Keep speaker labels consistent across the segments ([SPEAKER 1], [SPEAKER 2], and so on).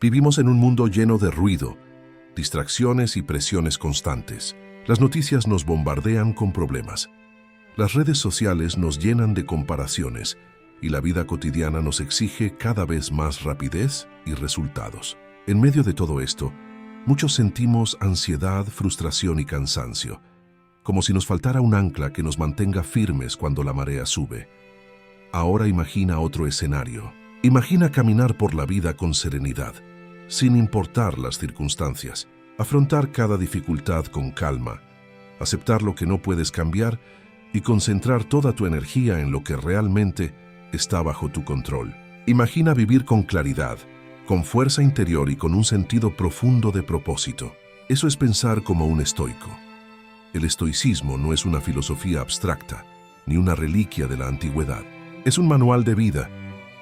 [SPEAKER 1] Vivimos en un mundo lleno de ruido, distracciones y presiones constantes. Las noticias nos bombardean con problemas. Las redes sociales nos llenan de comparaciones y la vida cotidiana nos exige cada vez más rapidez y resultados. En medio de todo esto, muchos sentimos ansiedad, frustración y cansancio, como si nos faltara un ancla que nos mantenga firmes cuando la marea sube. Ahora imagina otro escenario. Imagina caminar por la vida con serenidad, sin importar las circunstancias. Afrontar cada dificultad con calma, aceptar lo que no puedes cambiar y concentrar toda tu energía en lo que realmente está bajo tu control. Imagina vivir con claridad, con fuerza interior y con un sentido profundo de propósito. Eso es pensar como un estoico. El estoicismo no es una filosofía abstracta, ni una reliquia de la antigüedad. Es un manual de vida,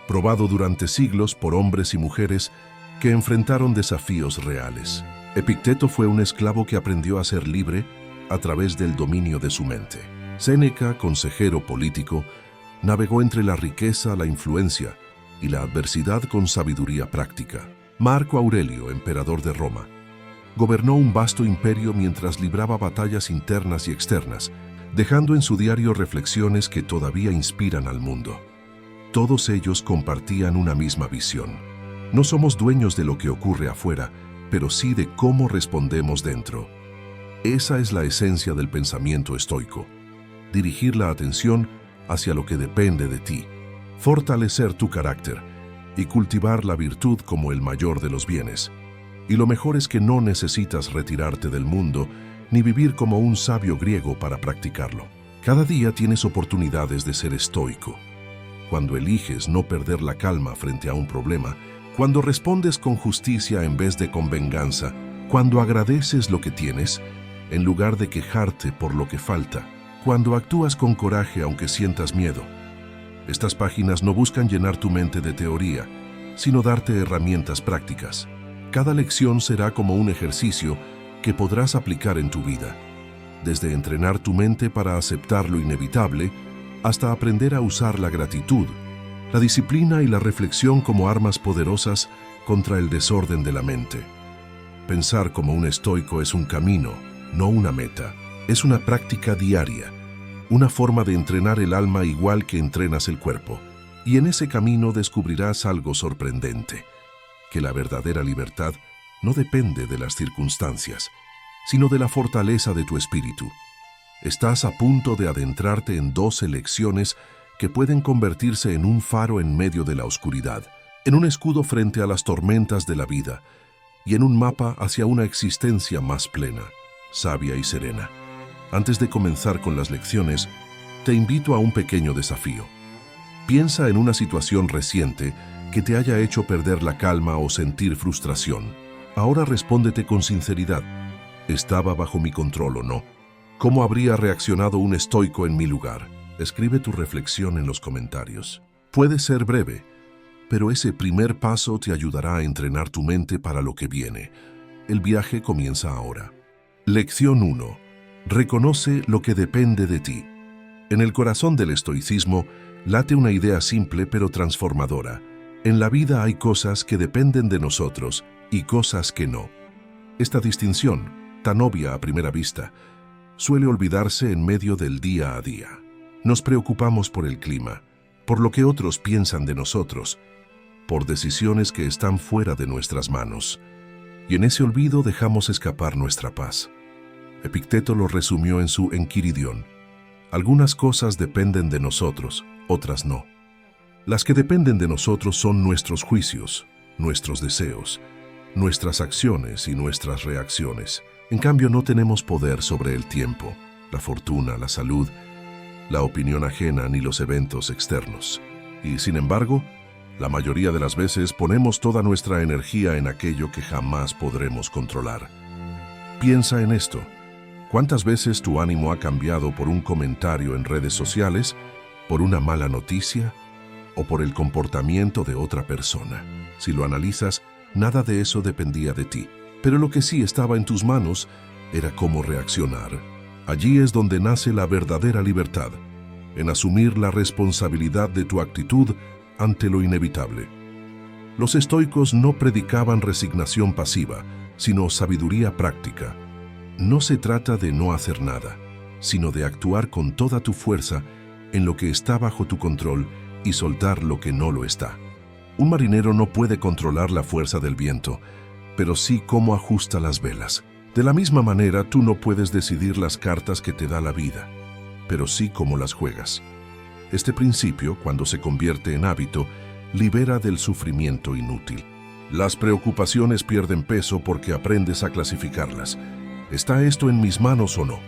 [SPEAKER 1] probado durante siglos por hombres y mujeres que enfrentaron desafíos reales. Epicteto fue un esclavo que aprendió a ser libre a través del dominio de su mente. Séneca, consejero político, navegó entre la riqueza, la influencia y la adversidad con sabiduría práctica. Marco Aurelio, emperador de Roma, gobernó un vasto imperio mientras libraba batallas internas y externas, dejando en su diario reflexiones que todavía inspiran al mundo. Todos ellos compartían una misma visión. No somos dueños de lo que ocurre afuera, pero sí de cómo respondemos dentro. Esa es la esencia del pensamiento estoico. Dirigir la atención hacia lo que depende de ti, fortalecer tu carácter y cultivar la virtud como el mayor de los bienes. Y lo mejor es que no necesitas retirarte del mundo ni vivir como un sabio griego para practicarlo. Cada día tienes oportunidades de ser estoico. Cuando eliges no perder la calma frente a un problema, cuando respondes con justicia en vez de con venganza, cuando agradeces lo que tienes, en lugar de quejarte por lo que falta, cuando actúas con coraje aunque sientas miedo. Estas páginas no buscan llenar tu mente de teoría, sino darte herramientas prácticas. Cada lección será como un ejercicio que podrás aplicar en tu vida, desde entrenar tu mente para aceptar lo inevitable, hasta aprender a usar la gratitud, la disciplina y la reflexión como armas poderosas contra el desorden de la mente. Pensar como un estoico es un camino, no una meta. Es una práctica diaria, una forma de entrenar el alma igual que entrenas el cuerpo. Y en ese camino descubrirás algo sorprendente, que la verdadera libertad no depende de las circunstancias, sino de la fortaleza de tu espíritu. Estás a punto de adentrarte en 2 lecciones que pueden convertirse en un faro en medio de la oscuridad, en un escudo frente a las tormentas de la vida y en un mapa hacia una existencia más plena, sabia y serena. Antes de comenzar con las lecciones, te invito a un pequeño desafío. Piensa en una situación reciente que te haya hecho perder la calma o sentir frustración. Ahora respóndete con sinceridad. ¿Estaba bajo mi control o no? ¿Cómo habría reaccionado un estoico en mi lugar? Escribe tu reflexión en los comentarios. Puede ser breve, pero ese primer paso te ayudará a entrenar tu mente para lo que viene. El viaje comienza ahora. Lección 1. Reconoce lo que depende de ti. En el corazón del estoicismo late una idea simple pero transformadora. En la vida hay cosas que dependen de nosotros y cosas que no. Esta distinción, tan obvia a primera vista, suele olvidarse en medio del día a día. Nos preocupamos por el clima, por lo que otros piensan de nosotros, por decisiones que están fuera de nuestras manos. Y en ese olvido dejamos escapar nuestra paz. Epicteto lo resumió en su Enquiridión. Algunas cosas dependen de nosotros, otras no. Las que dependen de nosotros son nuestros juicios, nuestros deseos, nuestras acciones y nuestras reacciones. En cambio, no tenemos poder sobre el tiempo, la fortuna, la salud, la opinión ajena ni los eventos externos. Y, sin embargo, la mayoría de las veces ponemos toda nuestra energía en aquello que jamás podremos controlar. Piensa en esto. ¿Cuántas veces tu ánimo ha cambiado por un comentario en redes sociales, por una mala noticia o por el comportamiento de otra persona? Si lo analizas, nada de eso dependía de ti. Pero lo que sí estaba en tus manos era cómo reaccionar. Allí es donde nace la verdadera libertad, en asumir la responsabilidad de tu actitud ante lo inevitable. Los estoicos no predicaban resignación pasiva, sino sabiduría práctica. No se trata de no hacer nada, sino de actuar con toda tu fuerza en lo que está bajo tu control y soltar lo que no lo está. Un marinero no puede controlar la fuerza del viento, pero sí cómo ajusta las velas. De la misma manera, tú no puedes decidir las cartas que te da la vida, pero sí cómo las juegas. Este principio, cuando se convierte en hábito, libera del sufrimiento inútil. Las preocupaciones pierden peso porque aprendes a clasificarlas. ¿Está esto en mis manos o no?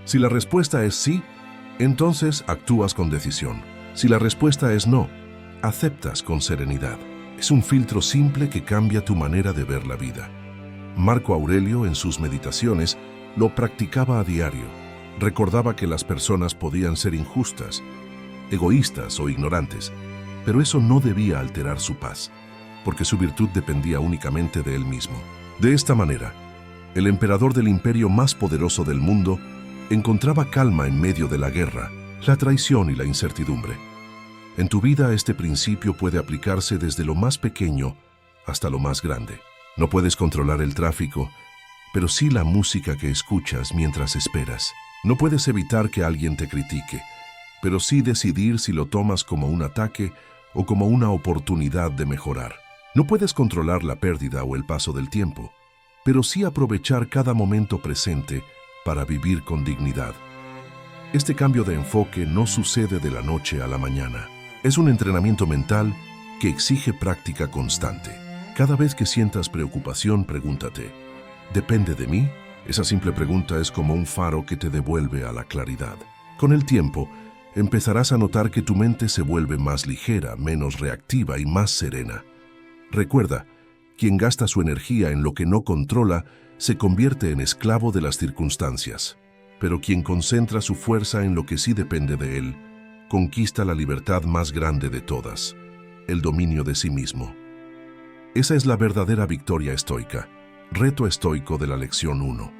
[SPEAKER 1] Si la respuesta es sí, entonces actúas con decisión. Si la respuesta es no, aceptas con serenidad. Es un filtro simple que cambia tu manera de ver la vida. Marco Aurelio, en sus meditaciones, lo practicaba a diario. Recordaba que las personas podían ser injustas, egoístas o ignorantes, pero eso no debía alterar su paz, porque su virtud dependía únicamente de él mismo. De esta manera, el emperador del imperio más poderoso del mundo encontraba calma en medio de la guerra, la traición y la incertidumbre. En tu vida este principio puede aplicarse desde lo más pequeño hasta lo más grande. No puedes controlar el tráfico, pero sí la música que escuchas mientras esperas. No puedes evitar que alguien te critique, pero sí decidir si lo tomas como un ataque o como una oportunidad de mejorar. No puedes controlar la pérdida o el paso del tiempo, pero sí aprovechar cada momento presente para vivir con dignidad. Este cambio de enfoque no sucede de la noche a la mañana. Es un entrenamiento mental que exige práctica constante. Cada vez que sientas preocupación, pregúntate, ¿depende de mí? Esa simple pregunta es como un faro que te devuelve a la claridad. Con el tiempo, empezarás a notar que tu mente se vuelve más ligera, menos reactiva y más serena. Recuerda, quien gasta su energía en lo que no controla se convierte en esclavo de las circunstancias, pero quien concentra su fuerza en lo que sí depende de él, conquista la libertad más grande de todas, el dominio de sí mismo. Esa es la verdadera victoria estoica. Reto estoico de la lección 1.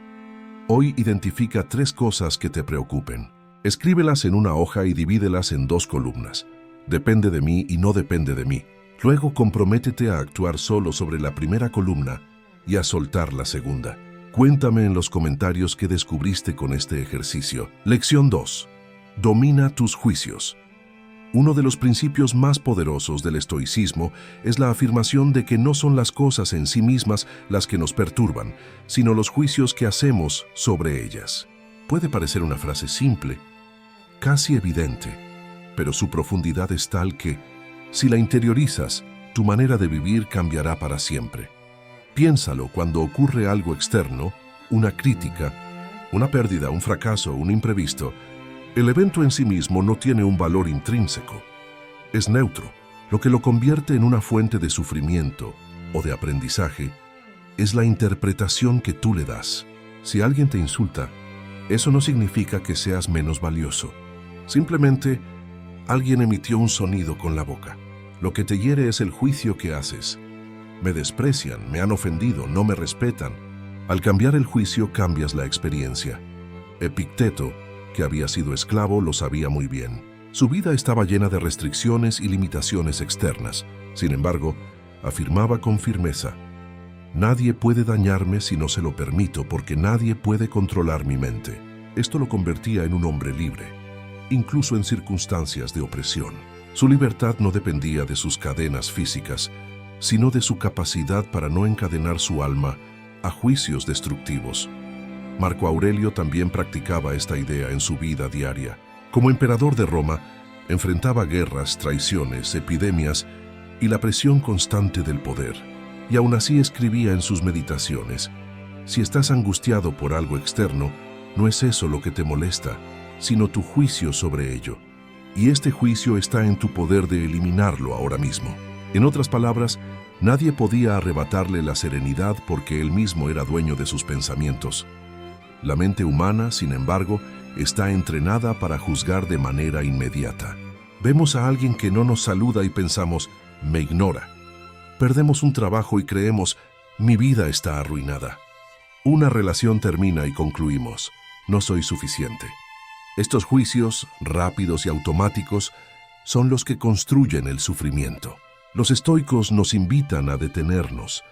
[SPEAKER 1] Hoy identifica 3 cosas que te preocupen. Escríbelas en una hoja y divídelas en 2 columnas. Depende de mí y no depende de mí. Luego comprométete a actuar solo sobre la primera columna y a soltar la segunda. Cuéntame en los comentarios qué descubriste con este ejercicio. Lección 2. Domina tus juicios. Uno de los principios más poderosos del estoicismo es la afirmación de que no son las cosas en sí mismas las que nos perturban, sino los juicios que hacemos sobre ellas. Puede parecer una frase simple, casi evidente, pero su profundidad es tal que, si la interiorizas, tu manera de vivir cambiará para siempre. Piénsalo cuando ocurre algo externo, una crítica, una pérdida, un fracaso, un imprevisto. El evento en sí mismo no tiene un valor intrínseco. Es neutro. Lo que lo convierte en una fuente de sufrimiento o de aprendizaje es la interpretación que tú le das. Si alguien te insulta, eso no significa que seas menos valioso. Simplemente, alguien emitió un sonido con la boca. Lo que te hiere es el juicio que haces. Me desprecian, me han ofendido, no me respetan. Al cambiar el juicio, cambias la experiencia. Epicteto, que había sido esclavo, lo sabía muy bien. Su vida estaba llena de restricciones y limitaciones externas. Sin embargo, afirmaba con firmeza, nadie puede dañarme si no se lo permito, porque nadie puede controlar mi mente. Esto lo convertía en un hombre libre, incluso en circunstancias de opresión. Su libertad no dependía de sus cadenas físicas, sino de su capacidad para no encadenar su alma a juicios destructivos. Marco Aurelio también practicaba esta idea en su vida diaria. Como emperador de Roma, enfrentaba guerras, traiciones, epidemias y la presión constante del poder. Y aún así escribía en sus meditaciones, si estás angustiado por algo externo, no es eso lo que te molesta, sino tu juicio sobre ello. Y este juicio está en tu poder de eliminarlo ahora mismo. En otras palabras, nadie podía arrebatarle la serenidad porque él mismo era dueño de sus pensamientos. La mente humana, sin embargo, está entrenada para juzgar de manera inmediata. Vemos a alguien que no nos saluda y pensamos, me ignora. Perdemos un trabajo y creemos, mi vida está arruinada. Una relación termina y concluimos, no soy suficiente. Estos juicios, rápidos y automáticos, son los que construyen el sufrimiento. Los estoicos nos invitan a detenernos,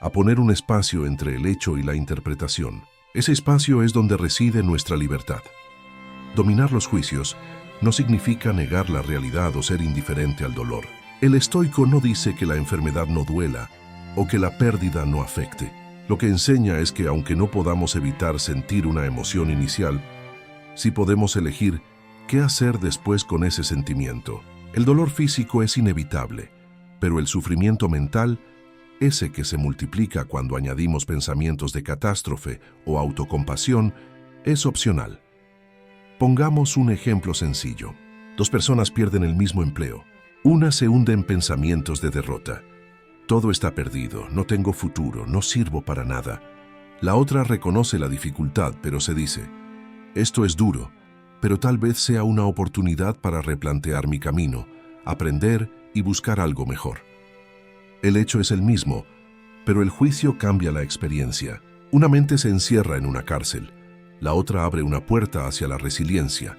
[SPEAKER 1] a poner un espacio entre el hecho y la interpretación. Ese espacio es donde reside nuestra libertad. Dominar los juicios no significa negar la realidad o ser indiferente al dolor. El estoico no dice que la enfermedad no duela o que la pérdida no afecte. Lo que enseña es que aunque no podamos evitar sentir una emoción inicial, sí podemos elegir qué hacer después con ese sentimiento. El dolor físico es inevitable, pero el sufrimiento mental, ese que se multiplica cuando añadimos pensamientos de catástrofe o autocompasión, es opcional. Pongamos un ejemplo sencillo. Dos personas pierden el mismo empleo. Una se hunde en pensamientos de derrota. Todo está perdido, no tengo futuro, no sirvo para nada. La otra reconoce la dificultad, pero se dice, esto es duro, pero tal vez sea una oportunidad para replantear mi camino, aprender y buscar algo mejor. El hecho es el mismo, pero el juicio cambia la experiencia. Una mente se encierra en una cárcel. La otra abre una puerta hacia la resiliencia.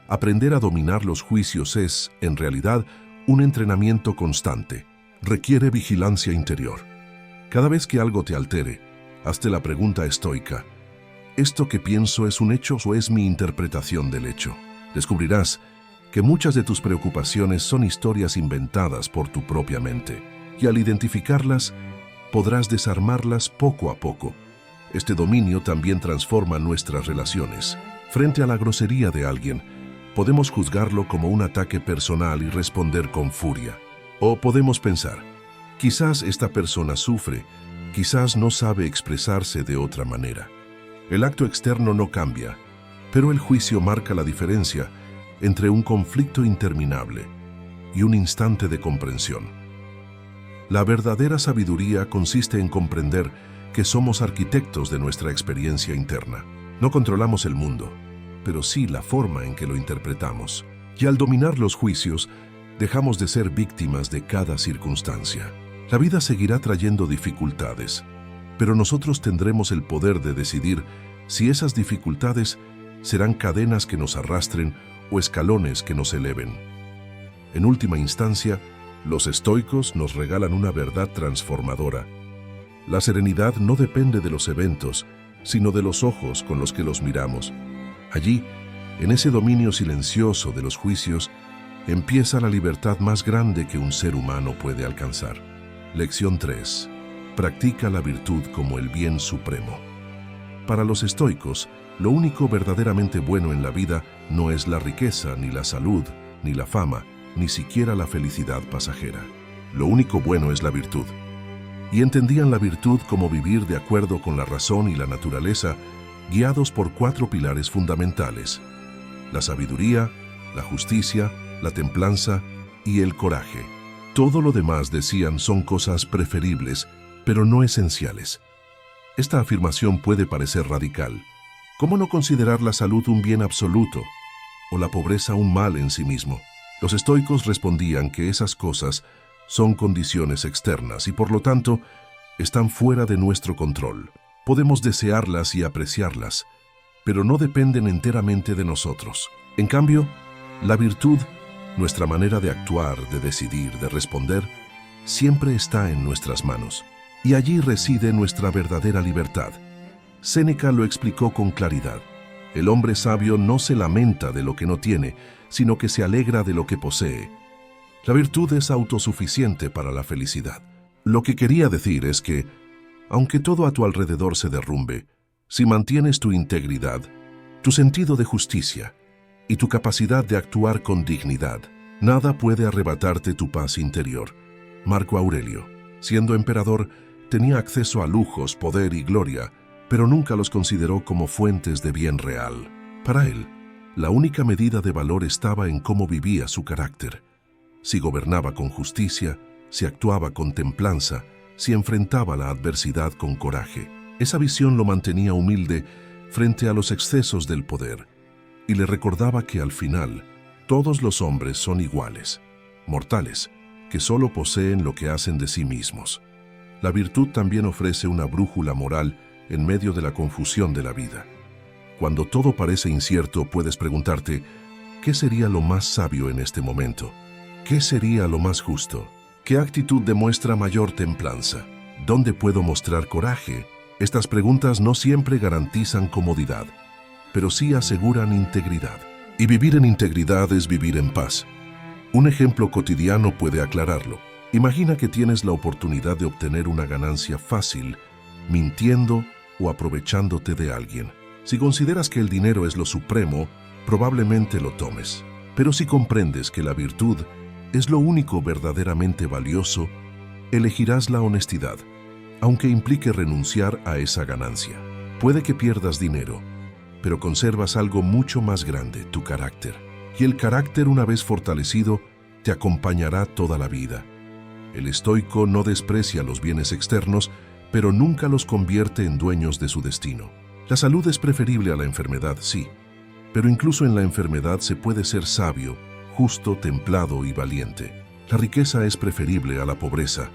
[SPEAKER 1] Aprender a dominar los juicios es, en realidad, un entrenamiento constante. Requiere vigilancia interior. Cada vez que algo te altere, hazte la pregunta estoica: ¿esto que pienso es un hecho o es mi interpretación del hecho? Descubrirás que muchas de tus preocupaciones son historias inventadas por tu propia mente, y al identificarlas, podrás desarmarlas poco a poco. Este dominio también transforma nuestras relaciones. Frente a la grosería de alguien, podemos juzgarlo como un ataque personal y responder con furia. O podemos pensar, quizás esta persona sufre, quizás no sabe expresarse de otra manera. El acto externo no cambia, pero el juicio marca la diferencia entre un conflicto interminable y un instante de comprensión. La verdadera sabiduría consiste en comprender que somos arquitectos de nuestra experiencia interna. No controlamos el mundo, pero sí la forma en que lo interpretamos. Y al dominar los juicios, dejamos de ser víctimas de cada circunstancia. La vida seguirá trayendo dificultades, pero nosotros tendremos el poder de decidir si esas dificultades serán cadenas que nos arrastren o escalones que nos eleven. En última instancia, los estoicos nos regalan una verdad transformadora. La serenidad no depende de los eventos, sino de los ojos con los que los miramos. Allí, en ese dominio silencioso de los juicios, empieza la libertad más grande que un ser humano puede alcanzar. Lección 3. Practica la virtud como el bien supremo. Para los estoicos, lo único verdaderamente bueno en la vida no es la riqueza, ni la salud, ni la fama, ni siquiera la felicidad pasajera. Lo único bueno es la virtud. Y entendían la virtud como vivir de acuerdo con la razón y la naturaleza, guiados por 4 pilares fundamentales: la sabiduría, la justicia, la templanza y el coraje. Todo lo demás, decían, son cosas preferibles, pero no esenciales. Esta afirmación puede parecer radical. ¿Cómo no considerar la salud un bien absoluto o la pobreza un mal en sí mismo? Los estoicos respondían que esas cosas son condiciones externas y por lo tanto están fuera de nuestro control. Podemos desearlas y apreciarlas, pero no dependen enteramente de nosotros. En cambio, la virtud, nuestra manera de actuar, de decidir, de responder, siempre está en nuestras manos. Y allí reside nuestra verdadera libertad. Séneca lo explicó con claridad. El hombre sabio no se lamenta de lo que no tiene, sino que se alegra de lo que posee. La virtud es autosuficiente para la felicidad. Lo que quería decir es que, aunque todo a tu alrededor se derrumbe, si mantienes tu integridad, tu sentido de justicia y tu capacidad de actuar con dignidad, nada puede arrebatarte tu paz interior. Marco Aurelio, siendo emperador, tenía acceso a lujos, poder y gloria, pero nunca los consideró como fuentes de bien real. Para él, la única medida de valor estaba en cómo vivía su carácter. Si gobernaba con justicia, si actuaba con templanza, si enfrentaba la adversidad con coraje. Esa visión lo mantenía humilde frente a los excesos del poder y le recordaba que al final todos los hombres son iguales, mortales, que solo poseen lo que hacen de sí mismos. La virtud también ofrece una brújula moral en medio de la confusión de la vida. Cuando todo parece incierto, puedes preguntarte, ¿qué sería lo más sabio en este momento? ¿Qué sería lo más justo? ¿Qué actitud demuestra mayor templanza? ¿Dónde puedo mostrar coraje? Estas preguntas no siempre garantizan comodidad, pero sí aseguran integridad. Y vivir en integridad es vivir en paz. Un ejemplo cotidiano puede aclararlo. Imagina que tienes la oportunidad de obtener una ganancia fácil, mintiendo o aprovechándote de alguien. Si consideras que el dinero es lo supremo, probablemente lo tomes. Pero si comprendes que la virtud es lo único verdaderamente valioso, elegirás la honestidad, aunque implique renunciar a esa ganancia. Puede que pierdas dinero, pero conservas algo mucho más grande, tu carácter. Y el carácter, una vez fortalecido, te acompañará toda la vida. El estoico no desprecia los bienes externos, pero nunca los convierte en dueños de su destino. La salud es preferible a la enfermedad, sí, pero incluso en la enfermedad se puede ser sabio, justo, templado y valiente. La riqueza es preferible a la pobreza,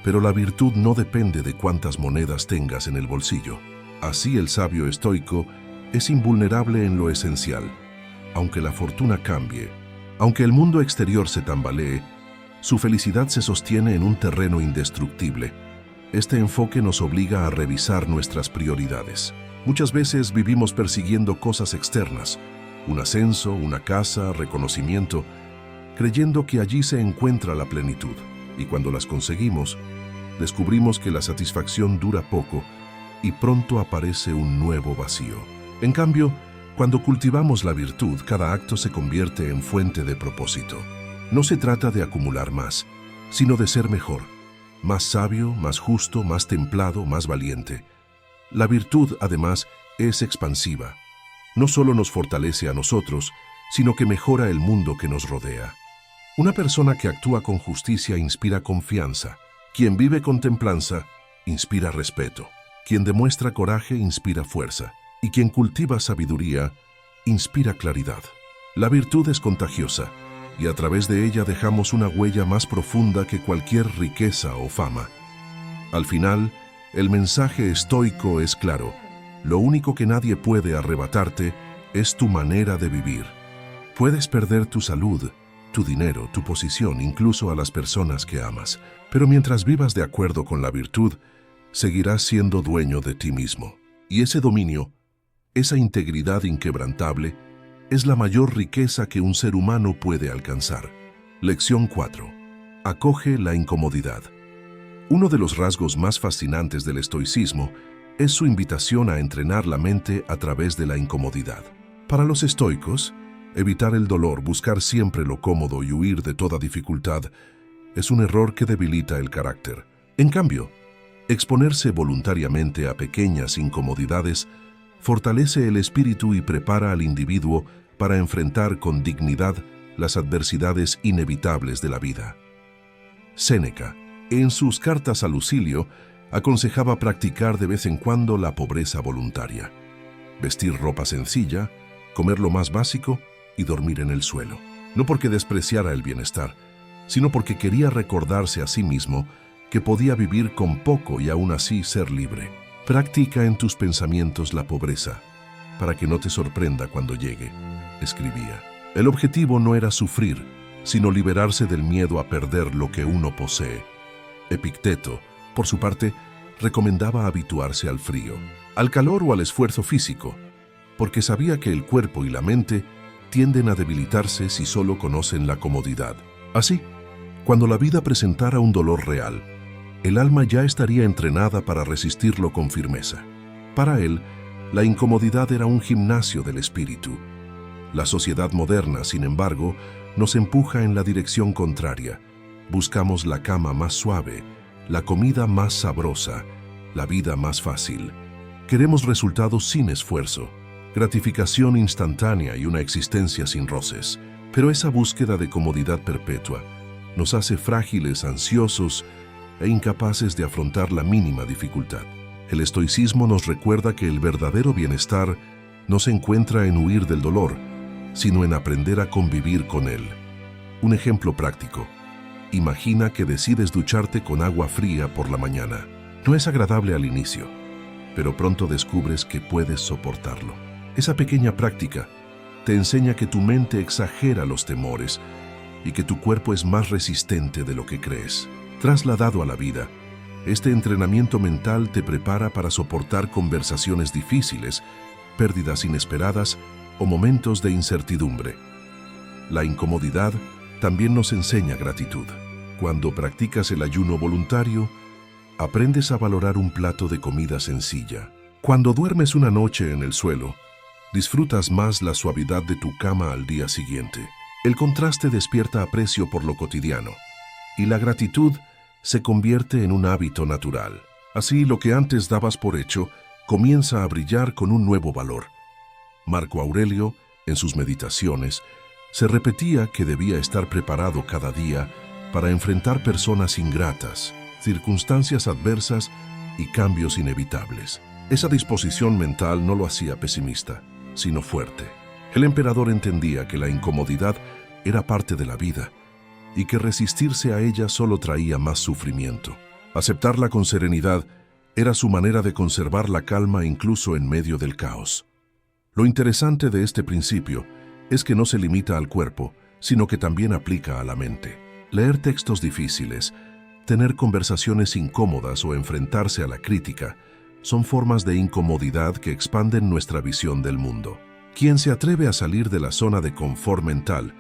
[SPEAKER 1] pero la virtud no depende de cuántas monedas tengas en el bolsillo. Así el sabio estoico es invulnerable en lo esencial. Aunque la fortuna cambie, aunque el mundo exterior se tambalee, su felicidad se sostiene en un terreno indestructible. Este enfoque nos obliga a revisar nuestras prioridades. Muchas veces vivimos persiguiendo cosas externas, un ascenso, una casa, reconocimiento, creyendo que allí se encuentra la plenitud. Y cuando las conseguimos, descubrimos que la satisfacción dura poco y pronto aparece un nuevo vacío. En cambio, cuando cultivamos la virtud, cada acto se convierte en fuente de propósito. No se trata de acumular más, sino de ser mejor, más sabio, más justo, más templado, más valiente. La virtud, además, es expansiva. No solo nos fortalece a nosotros, sino que mejora el mundo que nos rodea. Una persona que actúa con justicia inspira confianza. Quien vive con templanza, inspira respeto. Quien demuestra coraje, inspira fuerza. Y quien cultiva sabiduría, inspira claridad. La virtud es contagiosa, y a través de ella dejamos una huella más profunda que cualquier riqueza o fama. Al final, el mensaje estoico es claro: lo único que nadie puede arrebatarte es tu manera de vivir. Puedes perder tu salud, tu dinero, tu posición, incluso a las personas que amas, pero mientras vivas de acuerdo con la virtud, seguirás siendo dueño de ti mismo. Y ese dominio, esa integridad inquebrantable, es la mayor riqueza que un ser humano puede alcanzar. Lección 4. Acoge la incomodidad. Uno de los rasgos más fascinantes del estoicismo es su invitación a entrenar la mente a través de la incomodidad. Para los estoicos, evitar el dolor, buscar siempre lo cómodo y huir de toda dificultad es un error que debilita el carácter. En cambio, exponerse voluntariamente a pequeñas incomodidades fortalece el espíritu y prepara al individuo para enfrentar con dignidad las adversidades inevitables de la vida. Séneca, en sus cartas a Lucilio, aconsejaba practicar de vez en cuando la pobreza voluntaria, vestir ropa sencilla, comer lo más básico y dormir en el suelo. No porque despreciara el bienestar, sino porque quería recordarse a sí mismo que podía vivir con poco y aún así ser libre. Practica en tus pensamientos la pobreza, para que no te sorprenda cuando llegue, escribía. El objetivo no era sufrir, sino liberarse del miedo a perder lo que uno posee. Epicteto, por su parte, recomendaba habituarse al frío, al calor o al esfuerzo físico, porque sabía que el cuerpo y la mente tienden a debilitarse si solo conocen la comodidad. Así, cuando la vida presentara un dolor real, el alma ya estaría entrenada para resistirlo con firmeza. Para él, la incomodidad era un gimnasio del espíritu. La sociedad moderna, sin embargo, nos empuja en la dirección contraria. Buscamos la cama más suave, la comida más sabrosa, la vida más fácil. Queremos resultados sin esfuerzo, gratificación instantánea y una existencia sin roces. Pero esa búsqueda de comodidad perpetua nos hace frágiles, ansiosos e incapaces de afrontar la mínima dificultad. El estoicismo nos recuerda que el verdadero bienestar no se encuentra en huir del dolor, sino en aprender a convivir con él. Un ejemplo práctico. Imagina que decides ducharte con agua fría por la mañana. No es agradable al inicio, pero pronto descubres que puedes soportarlo. Esa pequeña práctica te enseña que tu mente exagera los temores y que tu cuerpo es más resistente de lo que crees. Trasladado a la vida, este entrenamiento mental te prepara para soportar conversaciones difíciles, pérdidas inesperadas o momentos de incertidumbre. La incomodidad también nos enseña gratitud. Cuando practicas el ayuno voluntario, aprendes a valorar un plato de comida sencilla. Cuando duermes una noche en el suelo, disfrutas más la suavidad de tu cama al día siguiente. El contraste despierta aprecio por lo cotidiano, y la gratitud se convierte en un hábito natural. Así, lo que antes dabas por hecho comienza a brillar con un nuevo valor. Marco Aurelio, en sus meditaciones, se repetía que debía estar preparado cada día para enfrentar personas ingratas, circunstancias adversas y cambios inevitables. Esa disposición mental no lo hacía pesimista, sino fuerte. El emperador entendía que la incomodidad era parte de la vida y que resistirse a ella solo traía más sufrimiento. Aceptarla con serenidad era su manera de conservar la calma incluso en medio del caos. Lo interesante de este principio es que no se limita al cuerpo, sino que también aplica a la mente. Leer textos difíciles, tener conversaciones incómodas o enfrentarse a la crítica son formas de incomodidad que expanden nuestra visión del mundo. Quien se atreve a salir de la zona de confort mental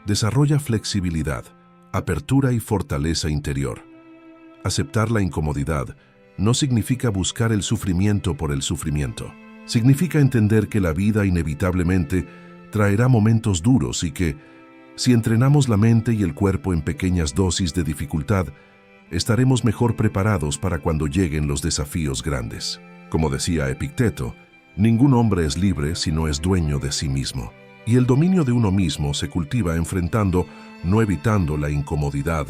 [SPEAKER 1] desarrolla flexibilidad, apertura y fortaleza interior. Aceptar la incomodidad no significa buscar el sufrimiento por el sufrimiento. Significa entender que la vida inevitablemente traerá momentos duros y que, si entrenamos la mente y el cuerpo en pequeñas dosis de dificultad, estaremos mejor preparados para cuando lleguen los desafíos grandes. Como decía Epicteto, ningún hombre es libre si no es dueño de sí mismo. Y el dominio de uno mismo se cultiva enfrentando, no evitando la incomodidad.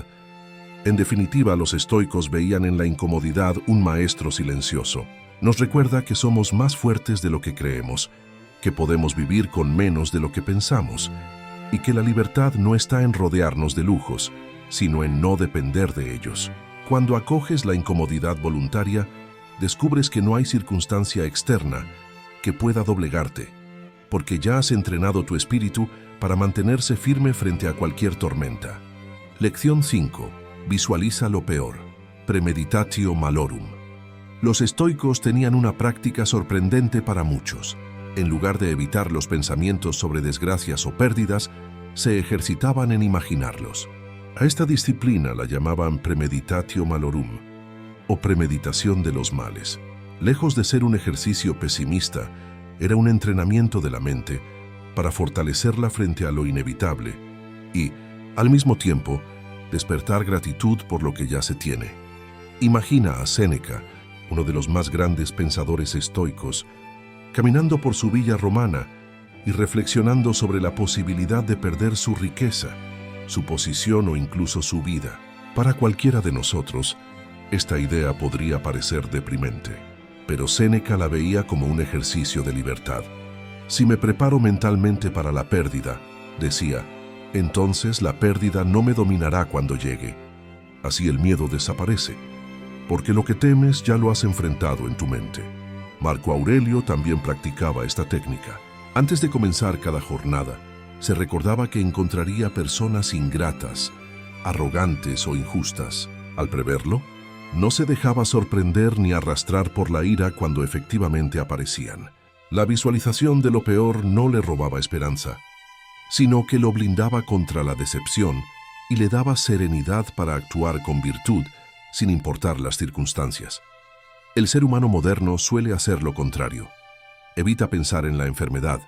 [SPEAKER 1] En definitiva, los estoicos veían en la incomodidad un maestro silencioso. Nos recuerda que somos más fuertes de lo que creemos, que podemos vivir con menos de lo que pensamos, y que la libertad no está en rodearnos de lujos, sino en no depender de ellos. Cuando acoges la incomodidad voluntaria, descubres que no hay circunstancia externa que pueda doblegarte, porque ya has entrenado tu espíritu para mantenerse firme frente a cualquier tormenta. Lección 5. Visualiza lo peor. Premeditatio malorum. Los estoicos tenían una práctica sorprendente para muchos. En lugar de evitar los pensamientos sobre desgracias o pérdidas, se ejercitaban en imaginarlos. A esta disciplina la llamaban premeditatio malorum, o premeditación de los males. Lejos de ser un ejercicio pesimista, era un entrenamiento de la mente para fortalecerla frente a lo inevitable y, al mismo tiempo, despertar gratitud por lo que ya se tiene. Imagina a Séneca, uno de los más grandes pensadores estoicos, caminando por su villa romana y reflexionando sobre la posibilidad de perder su riqueza, su posición o incluso su vida. Para cualquiera de nosotros, esta idea podría parecer deprimente, pero Séneca la veía como un ejercicio de libertad. Si me preparo mentalmente para la pérdida, decía, entonces la pérdida no me dominará cuando llegue. Así el miedo desaparece, porque lo que temes ya lo has enfrentado en tu mente. Marco Aurelio también practicaba esta técnica. Antes de comenzar cada jornada, se recordaba que encontraría personas ingratas, arrogantes o injustas. Al preverlo, no se dejaba sorprender ni arrastrar por la ira cuando efectivamente aparecían. La visualización de lo peor no le robaba esperanza, sino que lo blindaba contra la decepción y le daba serenidad para actuar con virtud, sin importar las circunstancias. El ser humano moderno suele hacer lo contrario. Evita pensar en la enfermedad,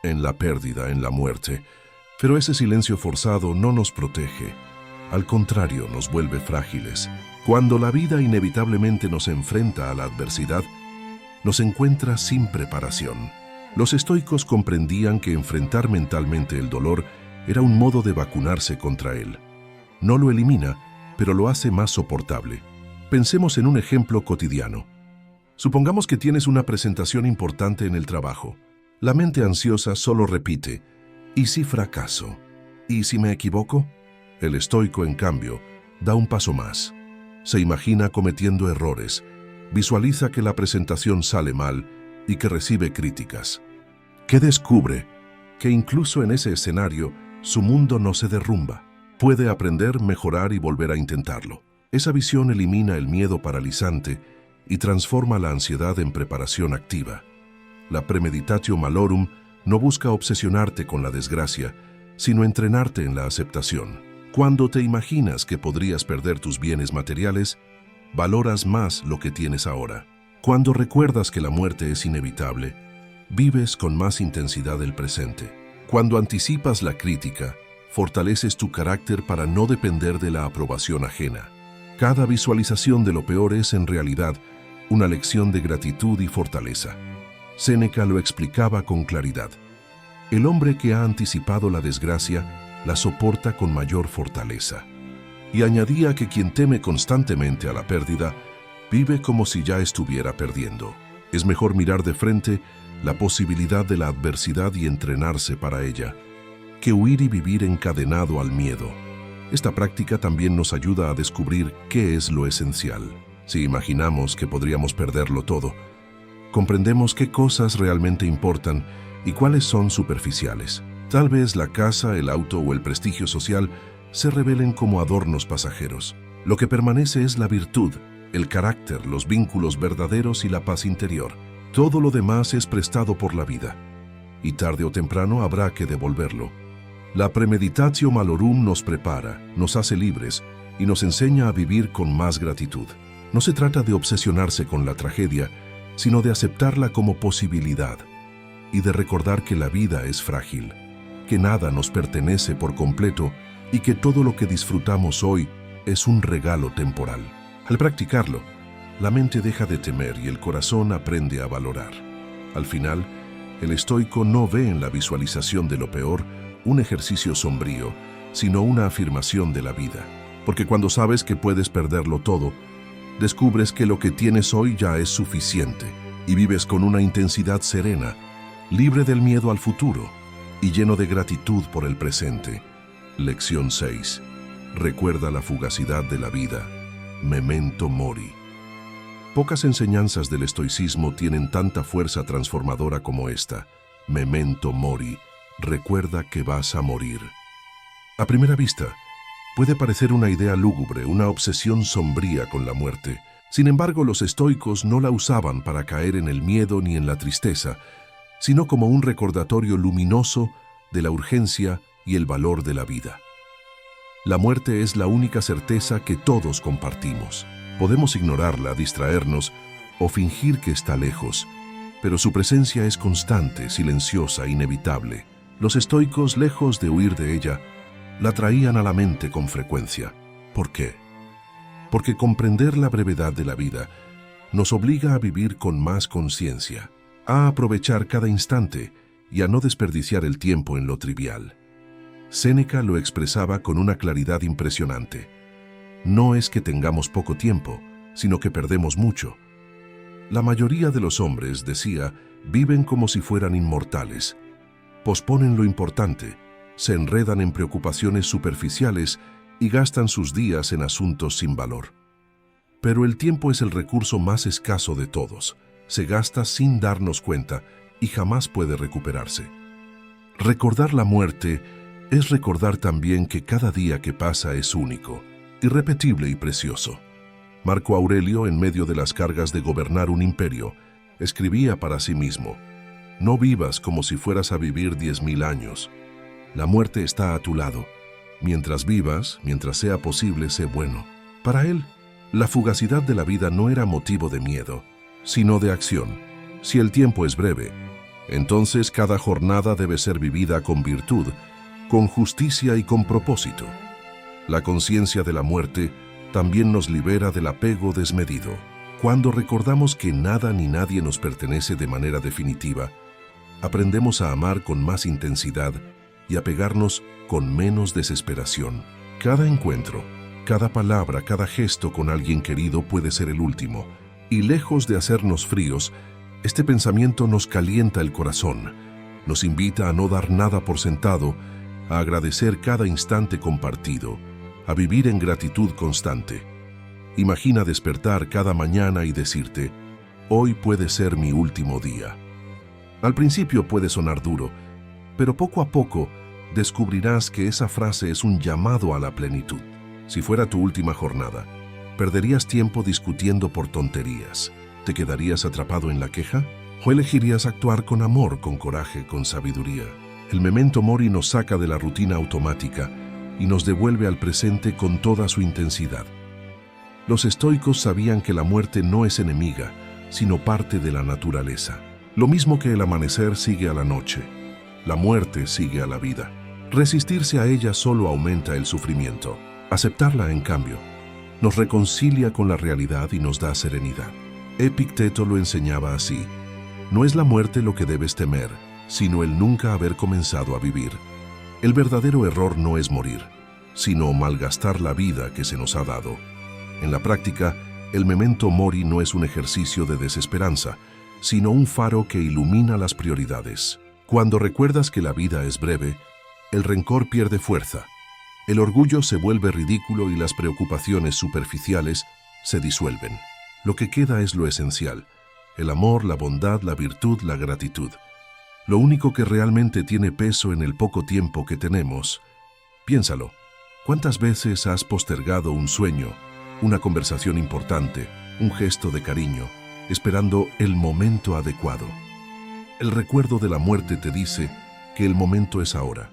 [SPEAKER 1] en la pérdida, en la muerte, pero ese silencio forzado no nos protege. Al contrario, nos vuelve frágiles. Cuando la vida inevitablemente nos enfrenta a la adversidad, nos encuentra sin preparación. Los estoicos comprendían que enfrentar mentalmente el dolor era un modo de vacunarse contra él. No lo elimina, pero lo hace más soportable. Pensemos en un ejemplo cotidiano. Supongamos que tienes una presentación importante en el trabajo. La mente ansiosa solo repite, ¿y si fracaso? ¿Y si me equivoco? El estoico, en cambio, da un paso más. Se imagina cometiendo errores, visualiza que la presentación sale mal y que recibe críticas. ¿Qué descubre? Que incluso en ese escenario, su mundo no se derrumba. Puede aprender, mejorar y volver a intentarlo. Esa visión elimina el miedo paralizante y transforma la ansiedad en preparación activa. La premeditatio malorum no busca obsesionarte con la desgracia, sino entrenarte en la aceptación. Cuando te imaginas que podrías perder tus bienes materiales, valoras más lo que tienes ahora. Cuando recuerdas que la muerte es inevitable, vives con más intensidad el presente. Cuando anticipas la crítica, fortaleces tu carácter para no depender de la aprobación ajena. Cada visualización de lo peor es, en realidad, una lección de gratitud y fortaleza. Séneca lo explicaba con claridad. El hombre que ha anticipado la desgracia la soporta con mayor fortaleza. Y añadía que quien teme constantemente a la pérdida vive como si ya estuviera perdiendo. Es mejor mirar de frente la posibilidad de la adversidad y entrenarse para ella, que huir y vivir encadenado al miedo. Esta práctica también nos ayuda a descubrir qué es lo esencial. Si imaginamos que podríamos perderlo todo, comprendemos qué cosas realmente importan y cuáles son superficiales. Tal vez la casa, el auto o el prestigio social se revelen como adornos pasajeros. Lo que permanece es la virtud, el carácter, los vínculos verdaderos y la paz interior. Todo lo demás es prestado por la vida, y tarde o temprano habrá que devolverlo. La premeditatio malorum nos prepara, nos hace libres y nos enseña a vivir con más gratitud. No se trata de obsesionarse con la tragedia, sino de aceptarla como posibilidad y de recordar que la vida es frágil, que nada nos pertenece por completo y que todo lo que disfrutamos hoy es un regalo temporal. Al practicarlo, la mente deja de temer y el corazón aprende a valorar. Al final, el estoico no ve en la visualización de lo peor un ejercicio sombrío, sino una afirmación de la vida. Porque cuando sabes que puedes perderlo todo, descubres que lo que tienes hoy ya es suficiente y vives con una intensidad serena, libre del miedo al futuro y lleno de gratitud por el presente. Lección 6. Recuerda la fugacidad de la vida. Memento mori. Pocas enseñanzas del estoicismo tienen tanta fuerza transformadora como esta. Memento mori. Recuerda que vas a morir. A primera vista, puede parecer una idea lúgubre, una obsesión sombría con la muerte. Sin embargo, los estoicos no la usaban para caer en el miedo ni en la tristeza, sino como un recordatorio luminoso de la urgencia y el valor de la vida. La muerte es la única certeza que todos compartimos. Podemos ignorarla, distraernos o fingir que está lejos, pero su presencia es constante, silenciosa, inevitable. Los estoicos, lejos de huir de ella, la traían a la mente con frecuencia. ¿Por qué? Porque comprender la brevedad de la vida nos obliga a vivir con más conciencia, a aprovechar cada instante y a no desperdiciar el tiempo en lo trivial. Séneca lo expresaba con una claridad impresionante. No es que tengamos poco tiempo, sino que perdemos mucho. La mayoría de los hombres, decía, viven como si fueran inmortales. Posponen lo importante, se enredan en preocupaciones superficiales y gastan sus días en asuntos sin valor. Pero el tiempo es el recurso más escaso de todos. Se gasta sin darnos cuenta y jamás puede recuperarse. Recordar la muerte es recordar también que cada día que pasa es único, irrepetible y precioso. Marco Aurelio, en medio de las cargas de gobernar un imperio, escribía para sí mismo: no vivas como si fueras a vivir 10.000 años. La muerte está a tu lado. Mientras vivas, mientras sea posible, sé bueno. Para él, la fugacidad de la vida no era motivo de miedo, sino de acción. Si el tiempo es breve, entonces cada jornada debe ser vivida con virtud, con justicia y con propósito. La conciencia de la muerte también nos libera del apego desmedido. Cuando recordamos que nada ni nadie nos pertenece de manera definitiva, aprendemos a amar con más intensidad y a pegarnos con menos desesperación. Cada encuentro, cada palabra, cada gesto con alguien querido puede ser el último, y lejos de hacernos fríos, este pensamiento nos calienta el corazón, nos invita a no dar nada por sentado, a agradecer cada instante compartido, a vivir en gratitud constante. Imagina despertar cada mañana y decirte: hoy puede ser mi último día. Al principio puede sonar duro, pero poco a poco descubrirás que esa frase es un llamado a la plenitud. Si fuera tu última jornada, ¿perderías tiempo discutiendo por tonterías? ¿Te quedarías atrapado en la queja? ¿O elegirías actuar con amor, con coraje, con sabiduría? El memento mori nos saca de la rutina automática y nos devuelve al presente con toda su intensidad. Los estoicos sabían que la muerte no es enemiga, sino parte de la naturaleza. Lo mismo que el amanecer sigue a la noche, la muerte sigue a la vida. Resistirse a ella solo aumenta el sufrimiento. Aceptarla, en cambio, nos reconcilia con la realidad y nos da serenidad. Epicteto lo enseñaba así: no es la muerte lo que debes temer, sino el nunca haber comenzado a vivir. El verdadero error no es morir, sino malgastar la vida que se nos ha dado. En la práctica, el memento mori no es un ejercicio de desesperanza, sino un faro que ilumina las prioridades. Cuando recuerdas que la vida es breve, el rencor pierde fuerza, el orgullo se vuelve ridículo y las preocupaciones superficiales se disuelven. Lo que queda es lo esencial: el amor, la bondad, la virtud, la gratitud. Lo único que realmente tiene peso en el poco tiempo que tenemos. Piénsalo, ¿cuántas veces has postergado un sueño, una conversación importante, un gesto de cariño, esperando el momento adecuado? El recuerdo de la muerte te dice que el momento es ahora,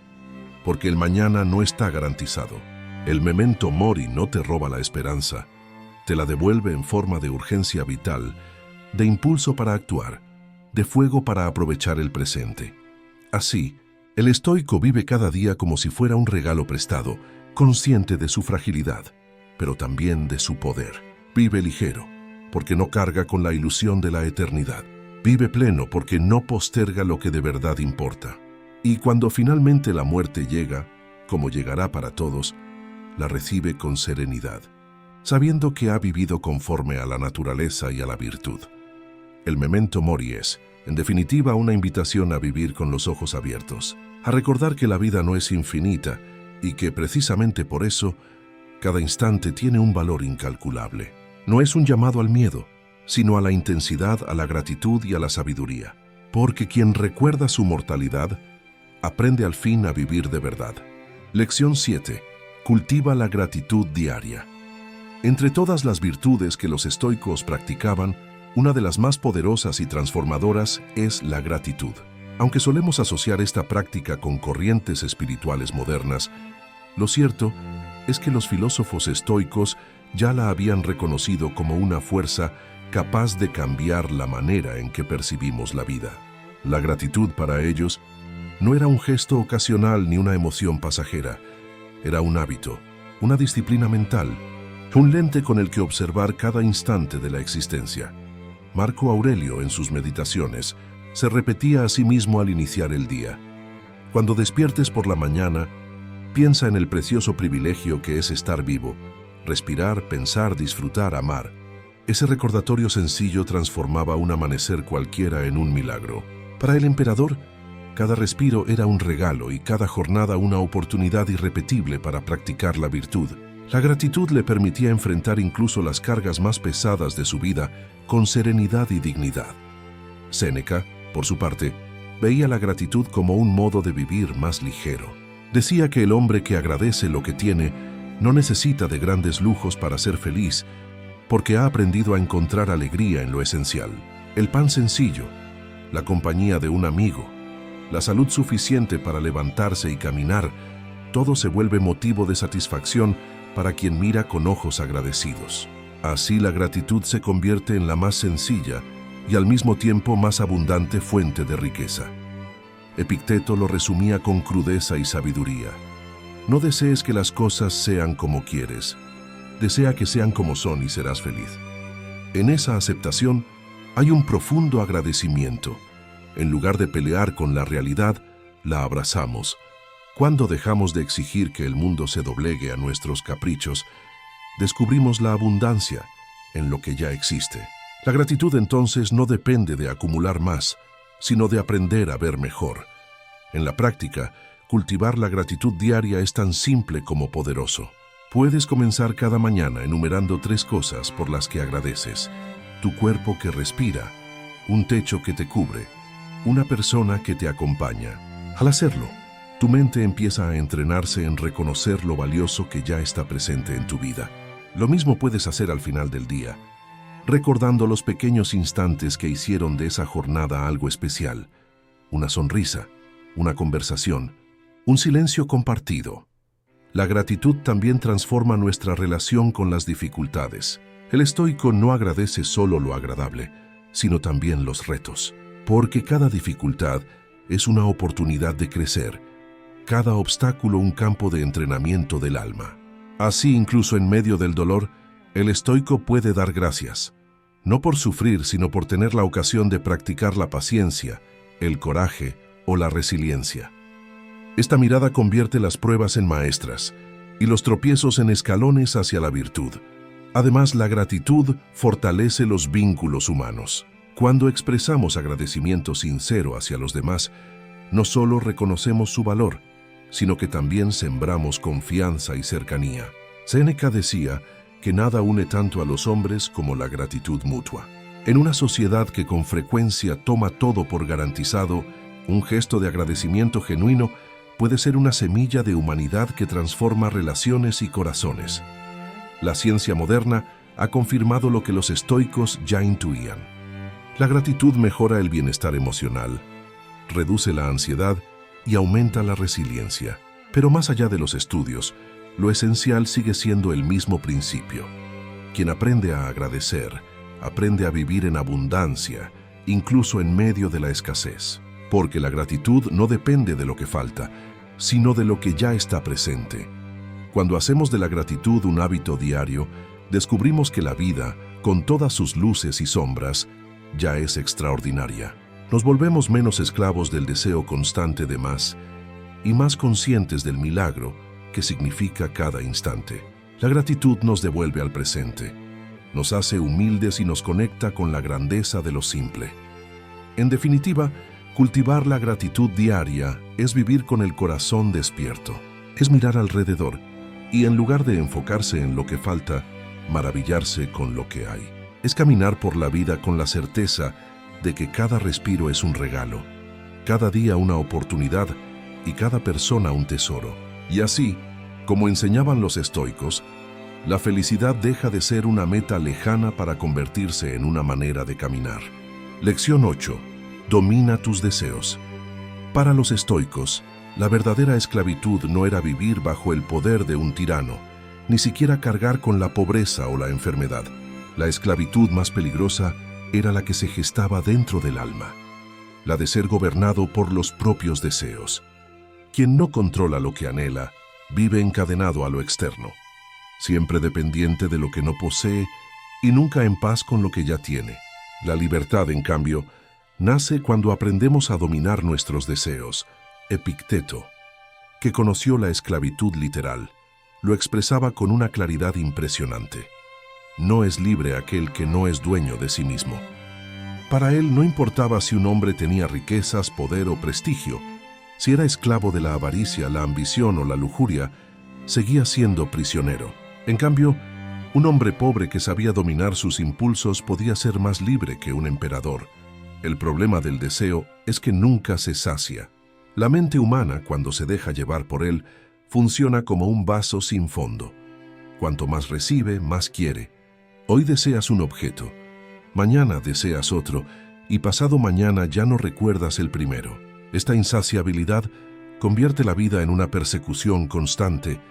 [SPEAKER 1] porque el mañana no está garantizado. El memento mori no te roba la esperanza, te la devuelve en forma de urgencia vital, de impulso para actuar, de fuego para aprovechar el presente. Así, el estoico vive cada día como si fuera un regalo prestado, consciente de su fragilidad, pero también de su poder. Vive ligero, porque no carga con la ilusión de la eternidad. Vive pleno porque no posterga lo que de verdad importa. Y cuando finalmente la muerte llega, como llegará para todos, la recibe con serenidad, sabiendo que ha vivido conforme a la naturaleza y a la virtud. El memento mori es, en definitiva, una invitación a vivir con los ojos abiertos, a recordar que la vida no es infinita y que precisamente por eso, cada instante tiene un valor incalculable. No es un llamado al miedo, sino a la intensidad, a la gratitud y a la sabiduría, porque quien recuerda su mortalidad, aprende al fin a vivir de verdad. Lección 7. Cultiva la gratitud diaria. Entre todas las virtudes que los estoicos practicaban, una de las más poderosas y transformadoras es la gratitud. Aunque solemos asociar esta práctica con corrientes espirituales modernas, lo cierto es que los filósofos estoicos ya la habían reconocido como una fuerza capaz de cambiar la manera en que percibimos la vida. La gratitud para ellos no era un gesto ocasional ni una emoción pasajera, era un hábito, una disciplina mental, un lente con el que observar cada instante de la existencia. Marco Aurelio, en sus meditaciones, se repetía a sí mismo al iniciar el día: cuando despiertes por la mañana, piensa en el precioso privilegio que es estar vivo, respirar, pensar, disfrutar, amar. Ese recordatorio sencillo transformaba un amanecer cualquiera en un milagro. Para el emperador, cada respiro era un regalo y cada jornada una oportunidad irrepetible para practicar la virtud. La gratitud le permitía enfrentar incluso las cargas más pesadas de su vida con serenidad y dignidad. Séneca, por su parte, veía la gratitud como un modo de vivir más ligero. Decía que el hombre que agradece lo que tiene no necesita de grandes lujos para ser feliz, porque ha aprendido a encontrar alegría en lo esencial. El pan sencillo, la compañía de un amigo, la salud suficiente para levantarse y caminar, todo se vuelve motivo de satisfacción para quien mira con ojos agradecidos. Así la gratitud se convierte en la más sencilla y al mismo tiempo más abundante fuente de riqueza. Epicteto lo resumía con crudeza y sabiduría: no desees que las cosas sean como quieres, desea que sean como son y serás feliz. En esa aceptación hay un profundo agradecimiento. En lugar de pelear con la realidad, la abrazamos. Cuando dejamos de exigir que el mundo se doblegue a nuestros caprichos, descubrimos la abundancia en lo que ya existe. La gratitud entonces no depende de acumular más, sino de aprender a ver mejor. En la práctica, cultivar la gratitud diaria es tan simple como poderoso. Puedes comenzar cada mañana enumerando 3 cosas por las que agradeces: tu cuerpo que respira, un techo que te cubre, una persona que te acompaña. Al hacerlo, Tu mente empieza a entrenarse en reconocer lo valioso que ya está presente en tu vida. Lo mismo puedes hacer al final del día, recordando los pequeños instantes que hicieron de esa jornada algo especial. Una sonrisa, una conversación, un silencio compartido. La gratitud también transforma nuestra relación con las dificultades. El estoico no agradece solo lo agradable, sino también los retos, porque cada dificultad es una oportunidad de crecer, cada obstáculo un campo de entrenamiento del alma. Así, incluso en medio del dolor, el estoico puede dar gracias, no por sufrir, sino por tener la ocasión de practicar la paciencia, el coraje o la resiliencia. Esta mirada convierte las pruebas en maestras y los tropiezos en escalones hacia la virtud. Además, la gratitud fortalece los vínculos humanos. Cuando expresamos agradecimiento sincero hacia los demás, no solo reconocemos su valor, sino que también sembramos confianza y cercanía. Séneca decía que nada une tanto a los hombres como la gratitud mutua. En una sociedad que con frecuencia toma todo por garantizado, un gesto de agradecimiento genuino puede ser una semilla de humanidad que transforma relaciones y corazones. La ciencia moderna ha confirmado lo que los estoicos ya intuían. La gratitud mejora el bienestar emocional, reduce la ansiedad y aumenta la resiliencia. Pero más allá de los estudios, lo esencial sigue siendo el mismo principio. Quien aprende a agradecer, aprende a vivir en abundancia, incluso en medio de la escasez. Porque la gratitud no depende de lo que falta, sino de lo que ya está presente. Cuando hacemos de la gratitud un hábito diario, descubrimos que la vida, con todas sus luces y sombras, ya es extraordinaria. Nos volvemos menos esclavos del deseo constante de más y más conscientes del milagro que significa cada instante. La gratitud nos devuelve al presente, nos hace humildes y nos conecta con la grandeza de lo simple. En definitiva, cultivar la gratitud diaria es vivir con el corazón despierto, es mirar alrededor y en lugar de enfocarse en lo que falta, maravillarse con lo que hay. Es caminar por la vida con la certeza de que cada respiro es un regalo, cada día una oportunidad y cada persona un tesoro. Y así, como enseñaban los estoicos, la felicidad deja de ser una meta lejana para convertirse en una manera de caminar. Lección 8. Domina tus deseos. Para los estoicos, la verdadera esclavitud no era vivir bajo el poder de un tirano, ni siquiera cargar con la pobreza o la enfermedad. La esclavitud más peligrosa era la que se gestaba dentro del alma, la de ser gobernado por los propios deseos. Quien no controla lo que anhela, vive encadenado a lo externo, siempre dependiente de lo que no posee y nunca en paz con lo que ya tiene. La libertad, en cambio, nace cuando aprendemos a dominar nuestros deseos. Epicteto, que conoció la esclavitud literal, lo expresaba con una claridad impresionante. No es libre aquel que no es dueño de sí mismo. Para él no importaba si un hombre tenía riquezas, poder o prestigio. Si era esclavo de la avaricia, la ambición o la lujuria, seguía siendo prisionero. En cambio, un hombre pobre que sabía dominar sus impulsos podía ser más libre que un emperador. El problema del deseo es que nunca se sacia. La mente humana, cuando se deja llevar por él, funciona como un vaso sin fondo. Cuanto más recibe, más quiere. Hoy deseas un objeto, mañana deseas otro y pasado mañana ya no recuerdas el primero. Esta insaciabilidad convierte la vida en una persecución constante,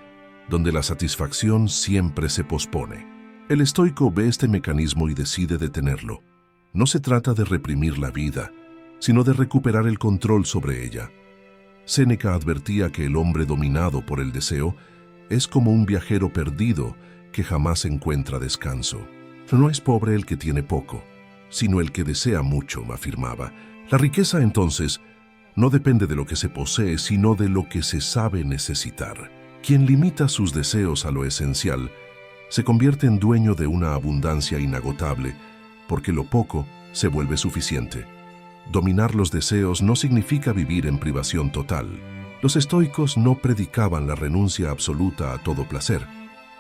[SPEAKER 1] donde la satisfacción siempre se pospone. El estoico ve este mecanismo y decide detenerlo. No se trata de reprimir la vida, sino de recuperar el control sobre ella. Séneca advertía que el hombre dominado por el deseo es como un viajero perdido que jamás encuentra descanso. No es pobre el que tiene poco, sino el que desea mucho, afirmaba. La riqueza, entonces, no depende de lo que se posee, sino de lo que se sabe necesitar. Quien limita sus deseos a lo esencial se convierte en dueño de una abundancia inagotable, porque lo poco se vuelve suficiente. Dominar los deseos no significa vivir en privación total. Los estoicos no predicaban la renuncia absoluta a todo placer,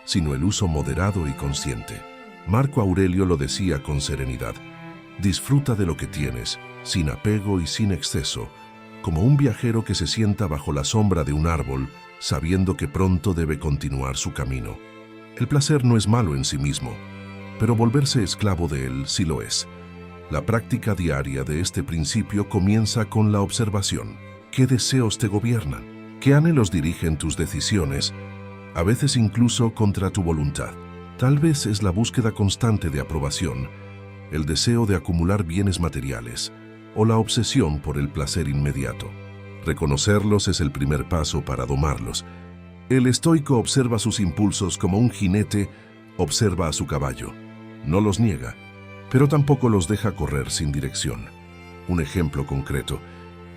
[SPEAKER 1] sino el uso moderado y consciente. Marco Aurelio lo decía con serenidad: disfruta de lo que tienes, sin apego y sin exceso, como un viajero que se sienta bajo la sombra de un árbol, sabiendo que pronto debe continuar su camino. El placer no es malo en sí mismo, pero volverse esclavo de él sí lo es. La práctica diaria de este principio comienza con la observación. ¿Qué deseos te gobiernan? ¿Qué anhelos dirigen tus decisiones, a veces incluso contra tu voluntad? Tal vez es la búsqueda constante de aprobación, el deseo de acumular bienes materiales o la obsesión por el placer inmediato. Reconocerlos es el primer paso para domarlos. El estoico observa sus impulsos como un jinete observa a su caballo. No los niega, pero tampoco los deja correr sin dirección. Un ejemplo concreto.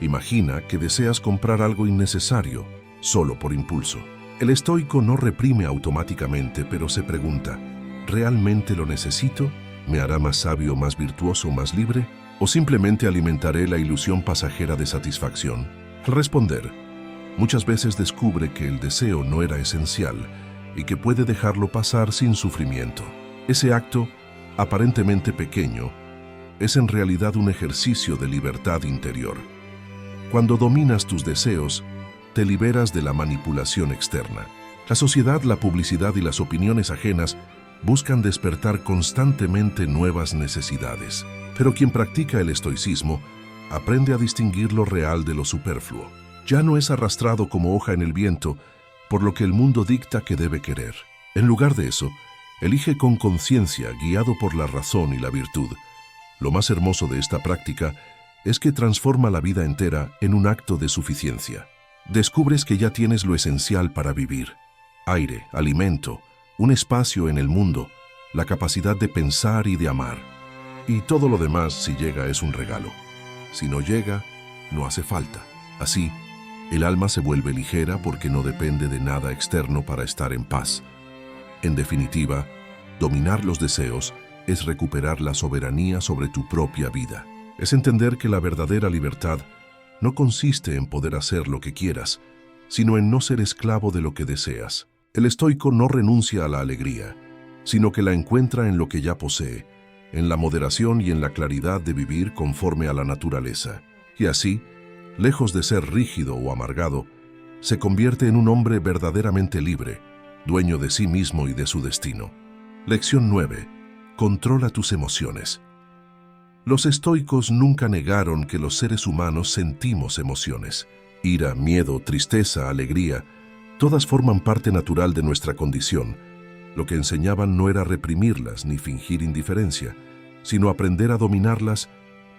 [SPEAKER 1] Imagina que deseas comprar algo innecesario, solo por impulso. El estoico no reprime automáticamente, pero se pregunta, ¿realmente lo necesito? ¿Me hará más sabio, más virtuoso, más libre? ¿O simplemente alimentaré la ilusión pasajera de satisfacción? Al responder, muchas veces descubre que el deseo no era esencial y que puede dejarlo pasar sin sufrimiento. Ese acto, aparentemente pequeño, es en realidad un ejercicio de libertad interior. Cuando dominas tus deseos, te liberas de la manipulación externa. La sociedad, la publicidad y las opiniones ajenas buscan despertar constantemente nuevas necesidades. Pero quien practica el estoicismo aprende a distinguir lo real de lo superfluo. Ya no es arrastrado como hoja en el viento por lo que el mundo dicta que debe querer. En lugar de eso, elige con conciencia, guiado por la razón y la virtud. Lo más hermoso de esta práctica es que transforma la vida entera en un acto de suficiencia. Descubres que ya tienes lo esencial para vivir: aire, alimento, un espacio en el mundo, la capacidad de pensar y de amar. Y todo lo demás, si llega, es un regalo. Si no llega, no hace falta. Así, el alma se vuelve ligera porque no depende de nada externo para estar en paz. En definitiva, dominar los deseos es recuperar la soberanía sobre tu propia vida. Es entender que la verdadera libertad no consiste en poder hacer lo que quieras, sino en no ser esclavo de lo que deseas. El estoico no renuncia a la alegría, sino que la encuentra en lo que ya posee, en la moderación y en la claridad de vivir conforme a la naturaleza. Y así, lejos de ser rígido o amargado, se convierte en un hombre verdaderamente libre, dueño de sí mismo y de su destino. Lección 9. Controla tus emociones. Los estoicos nunca negaron que los seres humanos sentimos emociones. Ira, miedo, tristeza, alegría, todas forman parte natural de nuestra condición. Lo que enseñaban no era reprimirlas ni fingir indiferencia, sino aprender a dominarlas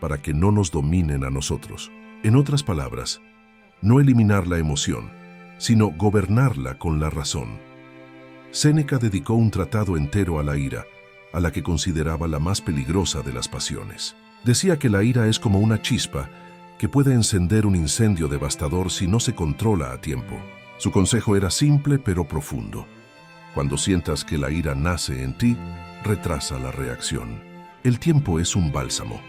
[SPEAKER 1] para que no nos dominen a nosotros. En otras palabras, no eliminar la emoción, sino gobernarla con la razón. Séneca dedicó un tratado entero a la ira, a la que consideraba la más peligrosa de las pasiones. Decía que la ira es como una chispa que puede encender un incendio devastador si no se controla a tiempo. Su consejo era simple pero profundo. Cuando sientas que la ira nace en ti, retrasa la reacción. El tiempo es un bálsamo.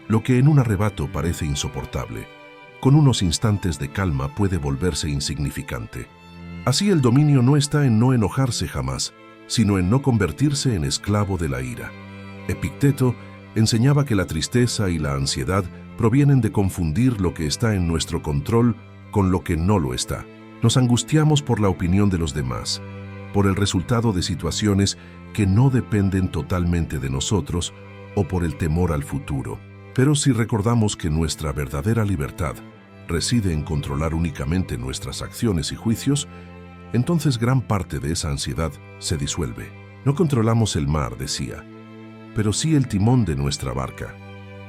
[SPEAKER 1] Lo que en un arrebato parece insoportable, con unos instantes de calma puede volverse insignificante. Así el dominio no está en no enojarse jamás, sino en no convertirse en esclavo de la ira. Epicteto enseñaba que la tristeza y la ansiedad provienen de confundir lo que está en nuestro control con lo que no lo está. Nos angustiamos por la opinión de los demás, por el resultado de situaciones que no dependen totalmente de nosotros o por el temor al futuro. Pero si recordamos que nuestra verdadera libertad reside en controlar únicamente nuestras acciones y juicios, entonces gran parte de esa ansiedad se disuelve. No controlamos el mar, decía, pero sí el timón de nuestra barca.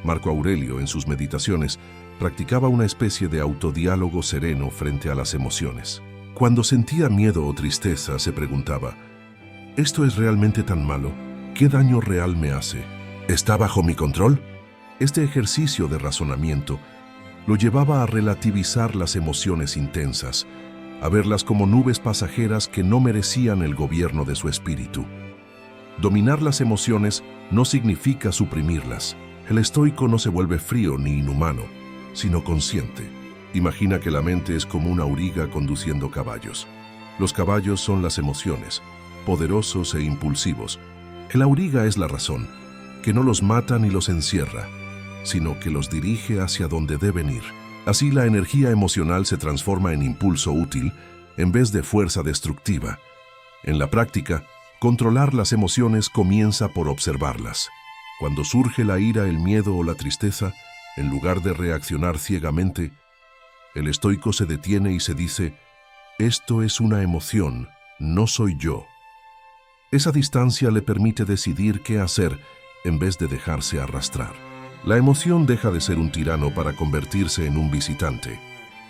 [SPEAKER 1] Marco Aurelio, en sus meditaciones, practicaba una especie de autodiálogo sereno frente a las emociones. Cuando sentía miedo o tristeza, se preguntaba, ¿esto es realmente tan malo? ¿Qué daño real me hace? ¿Está bajo mi control? Este ejercicio de razonamiento lo llevaba a relativizar las emociones intensas, a verlas como nubes pasajeras que no merecían el gobierno de su espíritu. Dominar las emociones no significa suprimirlas. El estoico no se vuelve frío ni inhumano, sino consciente. Imagina que la mente es como una auriga conduciendo caballos. Los caballos son las emociones, poderosos e impulsivos. El auriga es la razón, que no los mata ni los encierra, sino que los dirige hacia donde deben ir. Así la energía emocional se transforma en impulso útil en vez de fuerza destructiva. En la práctica, controlar las emociones comienza por observarlas. Cuando surge la ira, el miedo o la tristeza, en lugar de reaccionar ciegamente, el estoico se detiene y se dice: esto es una emoción, no soy yo. Esa distancia le permite decidir qué hacer en vez de dejarse arrastrar. La emoción deja de ser un tirano para convertirse en un visitante.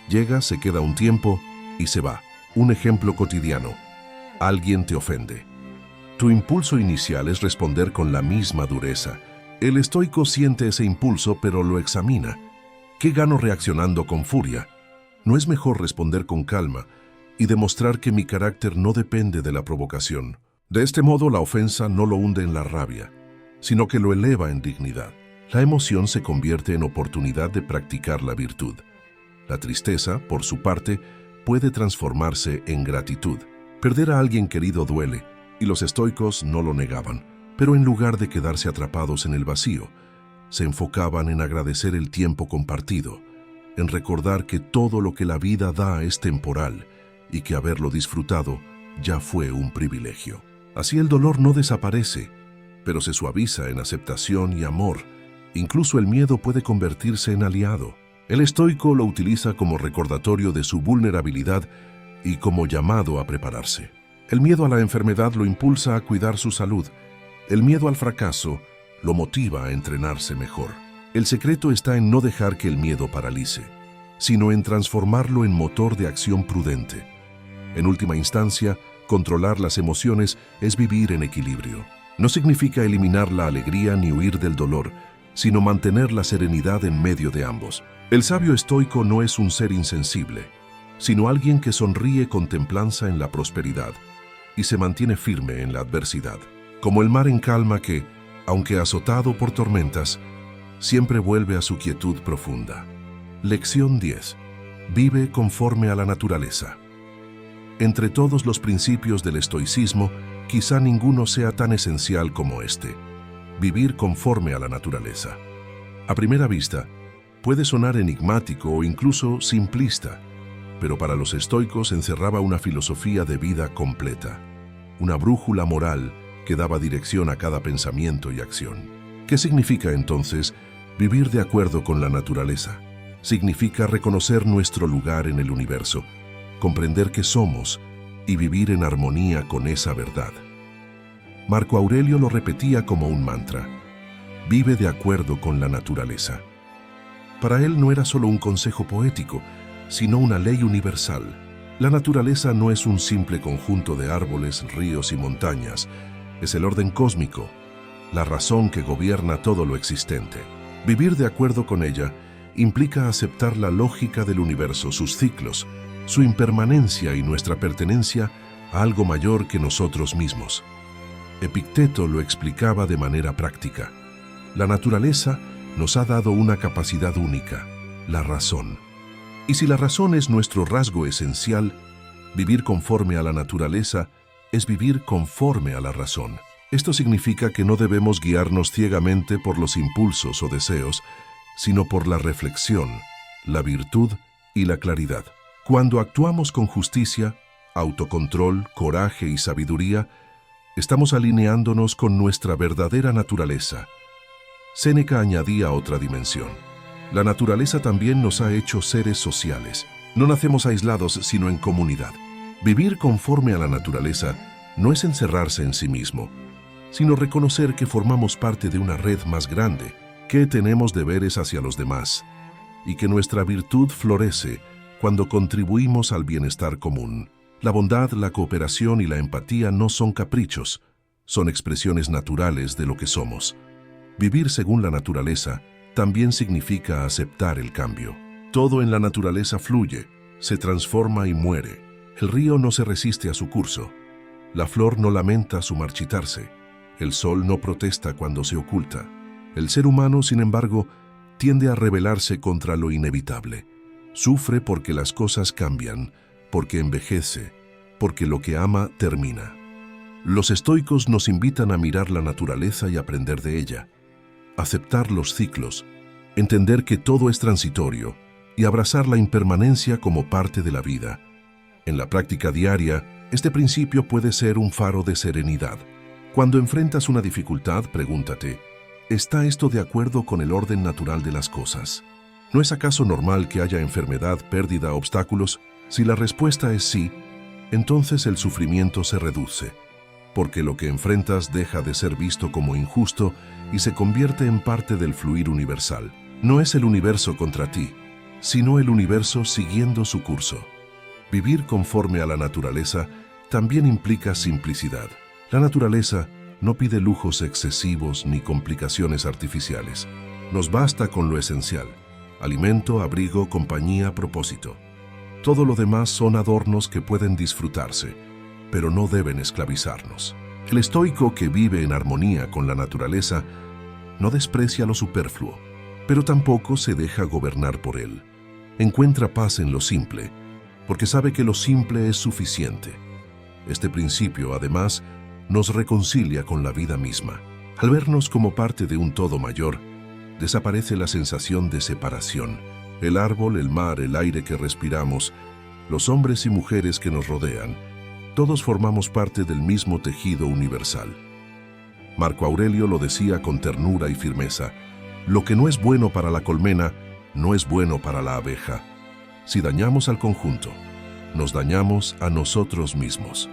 [SPEAKER 1] Llega, se queda un tiempo y se va. Un ejemplo cotidiano. Alguien te ofende. Tu impulso inicial es responder con la misma dureza. El estoico siente ese impulso, pero lo examina. ¿Qué gano reaccionando con furia? ¿No es mejor responder con calma y demostrar que mi carácter no depende de la provocación? De este modo, la ofensa no lo hunde en la rabia, sino que lo eleva en dignidad. La emoción se convierte en oportunidad de practicar la virtud. La tristeza, por su parte, puede transformarse en gratitud. Perder a alguien querido duele, y los estoicos no lo negaban, pero en lugar de quedarse atrapados en el vacío, se enfocaban en agradecer el tiempo compartido, en recordar que todo lo que la vida da es temporal y que haberlo disfrutado ya fue un privilegio. Así el dolor no desaparece, pero se suaviza en aceptación y amor. Incluso el miedo puede convertirse en aliado. El estoico lo utiliza como recordatorio de su vulnerabilidad y como llamado a prepararse. El miedo a la enfermedad lo impulsa a cuidar su salud. El miedo al fracaso lo motiva a entrenarse mejor. El secreto está en no dejar que el miedo paralice, sino en transformarlo en motor de acción prudente. En última instancia, controlar las emociones es vivir en equilibrio. No significa eliminar la alegría ni huir del dolor, sino mantener la serenidad en medio de ambos. El sabio estoico no es un ser insensible, sino alguien que sonríe con templanza en la prosperidad y se mantiene firme en la adversidad, como el mar en calma que, aunque azotado por tormentas, siempre vuelve a su quietud profunda. Lección 10. Vive conforme a la naturaleza. Entre todos los principios del estoicismo, quizá ninguno sea tan esencial como este: vivir conforme a la naturaleza. A primera vista, puede sonar enigmático o incluso simplista, pero para los estoicos encerraba una filosofía de vida completa, una brújula moral que daba dirección a cada pensamiento y acción. ¿Qué significa entonces vivir de acuerdo con la naturaleza? Significa reconocer nuestro lugar en el universo, comprender que somos y vivir en armonía con esa verdad. Marco Aurelio lo repetía como un mantra: vive de acuerdo con la naturaleza. Para él no era solo un consejo poético, sino una ley universal. La naturaleza no es un simple conjunto de árboles, ríos y montañas, es el orden cósmico, la razón que gobierna todo lo existente. Vivir de acuerdo con ella implica aceptar la lógica del universo, sus ciclos, su impermanencia y nuestra pertenencia a algo mayor que nosotros mismos. Epicteto lo explicaba de manera práctica. La naturaleza nos ha dado una capacidad única, la razón. Y si la razón es nuestro rasgo esencial, vivir conforme a la naturaleza es vivir conforme a la razón. Esto significa que no debemos guiarnos ciegamente por los impulsos o deseos, sino por la reflexión, la virtud y la claridad. Cuando actuamos con justicia, autocontrol, coraje y sabiduría, estamos alineándonos con nuestra verdadera naturaleza. Séneca añadía otra dimensión: la naturaleza también nos ha hecho seres sociales. No nacemos aislados, sino en comunidad. Vivir conforme a la naturaleza no es encerrarse en sí mismo, sino reconocer que formamos parte de una red más grande, que tenemos deberes hacia los demás, y que nuestra virtud florece cuando contribuimos al bienestar común. La bondad, la cooperación y la empatía no son caprichos, son expresiones naturales de lo que somos. Vivir según la naturaleza también significa aceptar el cambio. Todo en la naturaleza fluye, se transforma y muere. El río no se resiste a su curso. La flor no lamenta su marchitarse. El sol no protesta cuando se oculta. El ser humano, sin embargo, tiende a rebelarse contra lo inevitable. Sufre porque las cosas cambian, porque envejece, porque lo que ama termina. Los estoicos nos invitan a mirar la naturaleza y aprender de ella, aceptar los ciclos, entender que todo es transitorio y abrazar la impermanencia como parte de la vida. En la práctica diaria, este principio puede ser un faro de serenidad. Cuando enfrentas una dificultad, pregúntate, ¿está esto de acuerdo con el orden natural de las cosas? ¿No es acaso normal que haya enfermedad, pérdida, obstáculos? Si la respuesta es sí, entonces el sufrimiento se reduce, porque lo que enfrentas deja de ser visto como injusto y se convierte en parte del fluir universal. No es el universo contra ti, sino el universo siguiendo su curso. Vivir conforme a la naturaleza también implica simplicidad. La naturaleza no pide lujos excesivos ni complicaciones artificiales. Nos basta con lo esencial: alimento, abrigo, compañía, propósito. Todo lo demás son adornos que pueden disfrutarse, pero no deben esclavizarnos. El estoico que vive en armonía con la naturaleza no desprecia lo superfluo, pero tampoco se deja gobernar por él. Encuentra paz en lo simple, porque sabe que lo simple es suficiente. Este principio, además, nos reconcilia con la vida misma. Al vernos como parte de un todo mayor, desaparece la sensación de separación. El árbol, el mar, el aire que respiramos, los hombres y mujeres que nos rodean, todos formamos parte del mismo tejido universal. Marco Aurelio lo decía con ternura y firmeza: lo que no es bueno para la colmena, no es bueno para la abeja. Si dañamos al conjunto, nos dañamos a nosotros mismos.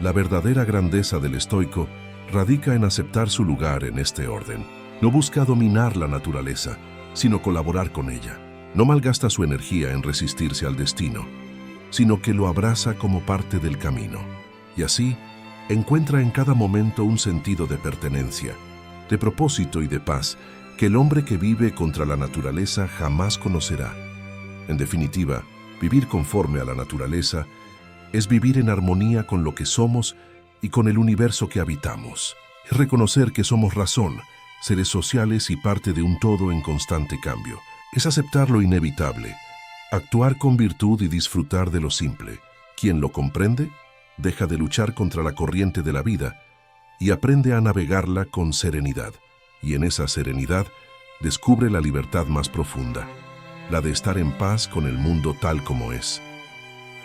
[SPEAKER 1] La verdadera grandeza del estoico radica en aceptar su lugar en este orden. No busca dominar la naturaleza, sino colaborar con ella. No malgasta su energía en resistirse al destino, sino que lo abraza como parte del camino. Y así, encuentra en cada momento un sentido de pertenencia, de propósito y de paz que el hombre que vive contra la naturaleza jamás conocerá. En definitiva, vivir conforme a la naturaleza es vivir en armonía con lo que somos y con el universo que habitamos. Es reconocer que somos razón, seres sociales y parte de un todo en constante cambio. Es aceptar lo inevitable, actuar con virtud y disfrutar de lo simple. Quien lo comprende, deja de luchar contra la corriente de la vida y aprende a navegarla con serenidad. Y en esa serenidad descubre la libertad más profunda, la de estar en paz con el mundo tal como es.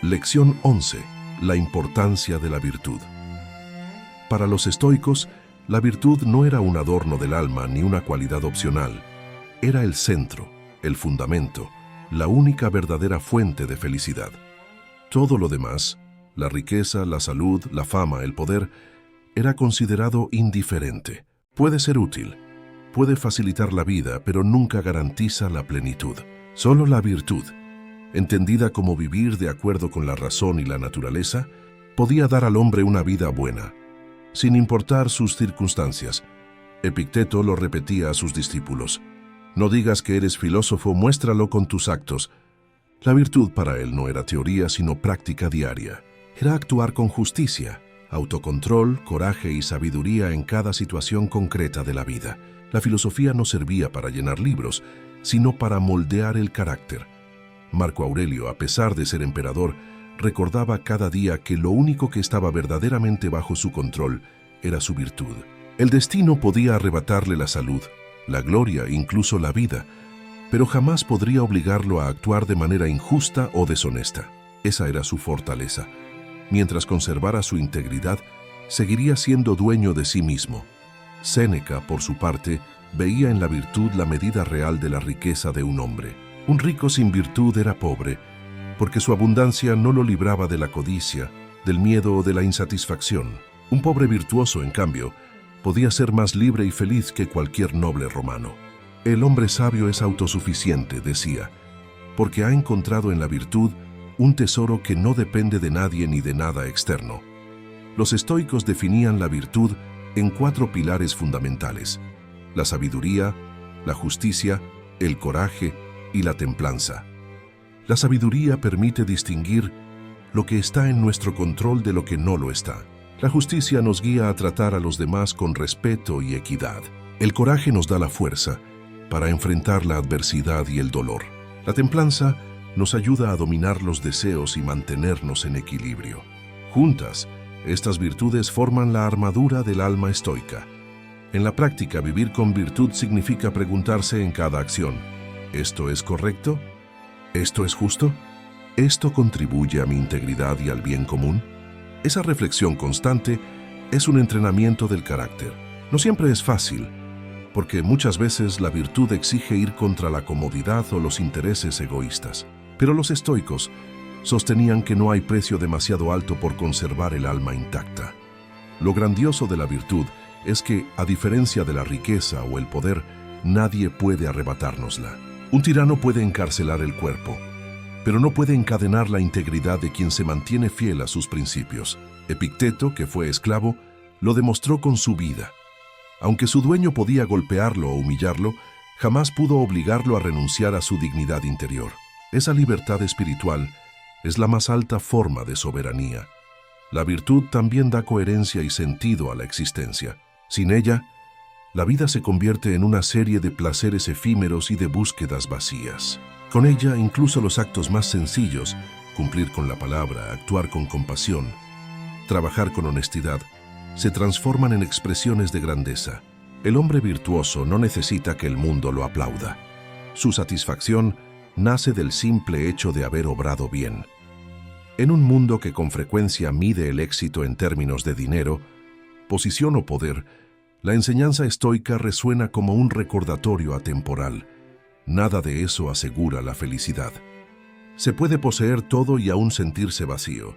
[SPEAKER 1] Lección 11. La importancia de la virtud. Para los estoicos, la virtud no era un adorno del alma ni una cualidad opcional. Era el centro, el fundamento, la única verdadera fuente de felicidad. Todo lo demás, la riqueza, la salud, la fama, el poder, era considerado indiferente. Puede ser útil, puede facilitar la vida, pero nunca garantiza la plenitud. Solo la virtud, entendida como vivir de acuerdo con la razón y la naturaleza, podía dar al hombre una vida buena, sin importar sus circunstancias. Epicteto lo repetía a sus discípulos: no digas que eres filósofo, muéstralo con tus actos. La virtud para él no era teoría, sino práctica diaria. Era actuar con justicia, autocontrol, coraje y sabiduría en cada situación concreta de la vida. La filosofía no servía para llenar libros, sino para moldear el carácter. Marco Aurelio, a pesar de ser emperador, recordaba cada día que lo único que estaba verdaderamente bajo su control era su virtud. El destino podía arrebatarle la salud, la gloria, incluso la vida, pero jamás podría obligarlo a actuar de manera injusta o deshonesta. Esa era su fortaleza. Mientras conservara su integridad, seguiría siendo dueño de sí mismo. Séneca, por su parte, veía en la virtud la medida real de la riqueza de un hombre. Un rico sin virtud era pobre, porque su abundancia no lo libraba de la codicia, del miedo o de la insatisfacción. Un pobre virtuoso, en cambio, podía ser más libre y feliz que cualquier noble romano. El hombre sabio es autosuficiente, decía, porque ha encontrado en la virtud un tesoro que no depende de nadie ni de nada externo. Los estoicos definían la virtud en 4 pilares fundamentales: la sabiduría, la justicia, el coraje y la templanza. La sabiduría permite distinguir lo que está en nuestro control de lo que no lo está. La justicia nos guía a tratar a los demás con respeto y equidad. El coraje nos da la fuerza para enfrentar la adversidad y el dolor. La templanza nos ayuda a dominar los deseos y mantenernos en equilibrio. Juntas, estas virtudes forman la armadura del alma estoica. En la práctica, vivir con virtud significa preguntarse en cada acción: ¿esto es correcto? ¿Esto es justo? ¿Esto contribuye a mi integridad y al bien común? Esa reflexión constante es un entrenamiento del carácter. No siempre es fácil, porque muchas veces la virtud exige ir contra la comodidad o los intereses egoístas. Pero los estoicos sostenían que no hay precio demasiado alto por conservar el alma intacta. Lo grandioso de la virtud es que, a diferencia de la riqueza o el poder, nadie puede arrebatárnosla. Un tirano puede encarcelar el cuerpo, pero no puede encadenar la integridad de quien se mantiene fiel a sus principios. Epicteto, que fue esclavo, lo demostró con su vida. Aunque su dueño podía golpearlo o humillarlo, jamás pudo obligarlo a renunciar a su dignidad interior. Esa libertad espiritual es la más alta forma de soberanía. La virtud también da coherencia y sentido a la existencia. Sin ella, la vida se convierte en una serie de placeres efímeros y de búsquedas vacías. Con ella, incluso los actos más sencillos, cumplir con la palabra, actuar con compasión, trabajar con honestidad, se transforman en expresiones de grandeza. El hombre virtuoso no necesita que el mundo lo aplauda. Su satisfacción nace del simple hecho de haber obrado bien. En un mundo que con frecuencia mide el éxito en términos de dinero, posición o poder, la enseñanza estoica resuena como un recordatorio atemporal. Nada de eso asegura la felicidad. Se puede poseer todo y aún sentirse vacío.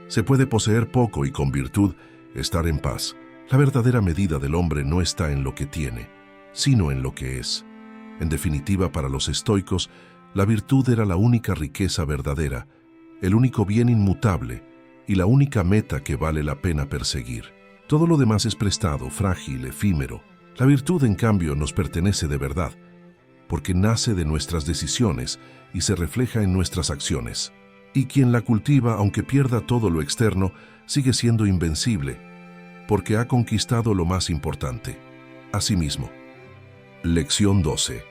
[SPEAKER 1] Se puede poseer poco y con virtud estar en paz. La verdadera medida del hombre no está en lo que tiene, sino en lo que es. En definitiva, para los estoicos, la virtud era la única riqueza verdadera, el único bien inmutable y la única meta que vale la pena perseguir. Todo lo demás es prestado, frágil, efímero. La virtud, en cambio, nos pertenece de verdad, porque nace de nuestras decisiones y se refleja en nuestras acciones. Y quien la cultiva, aunque pierda todo lo externo, sigue siendo invencible, porque ha conquistado lo más importante, a sí mismo. Lección 12.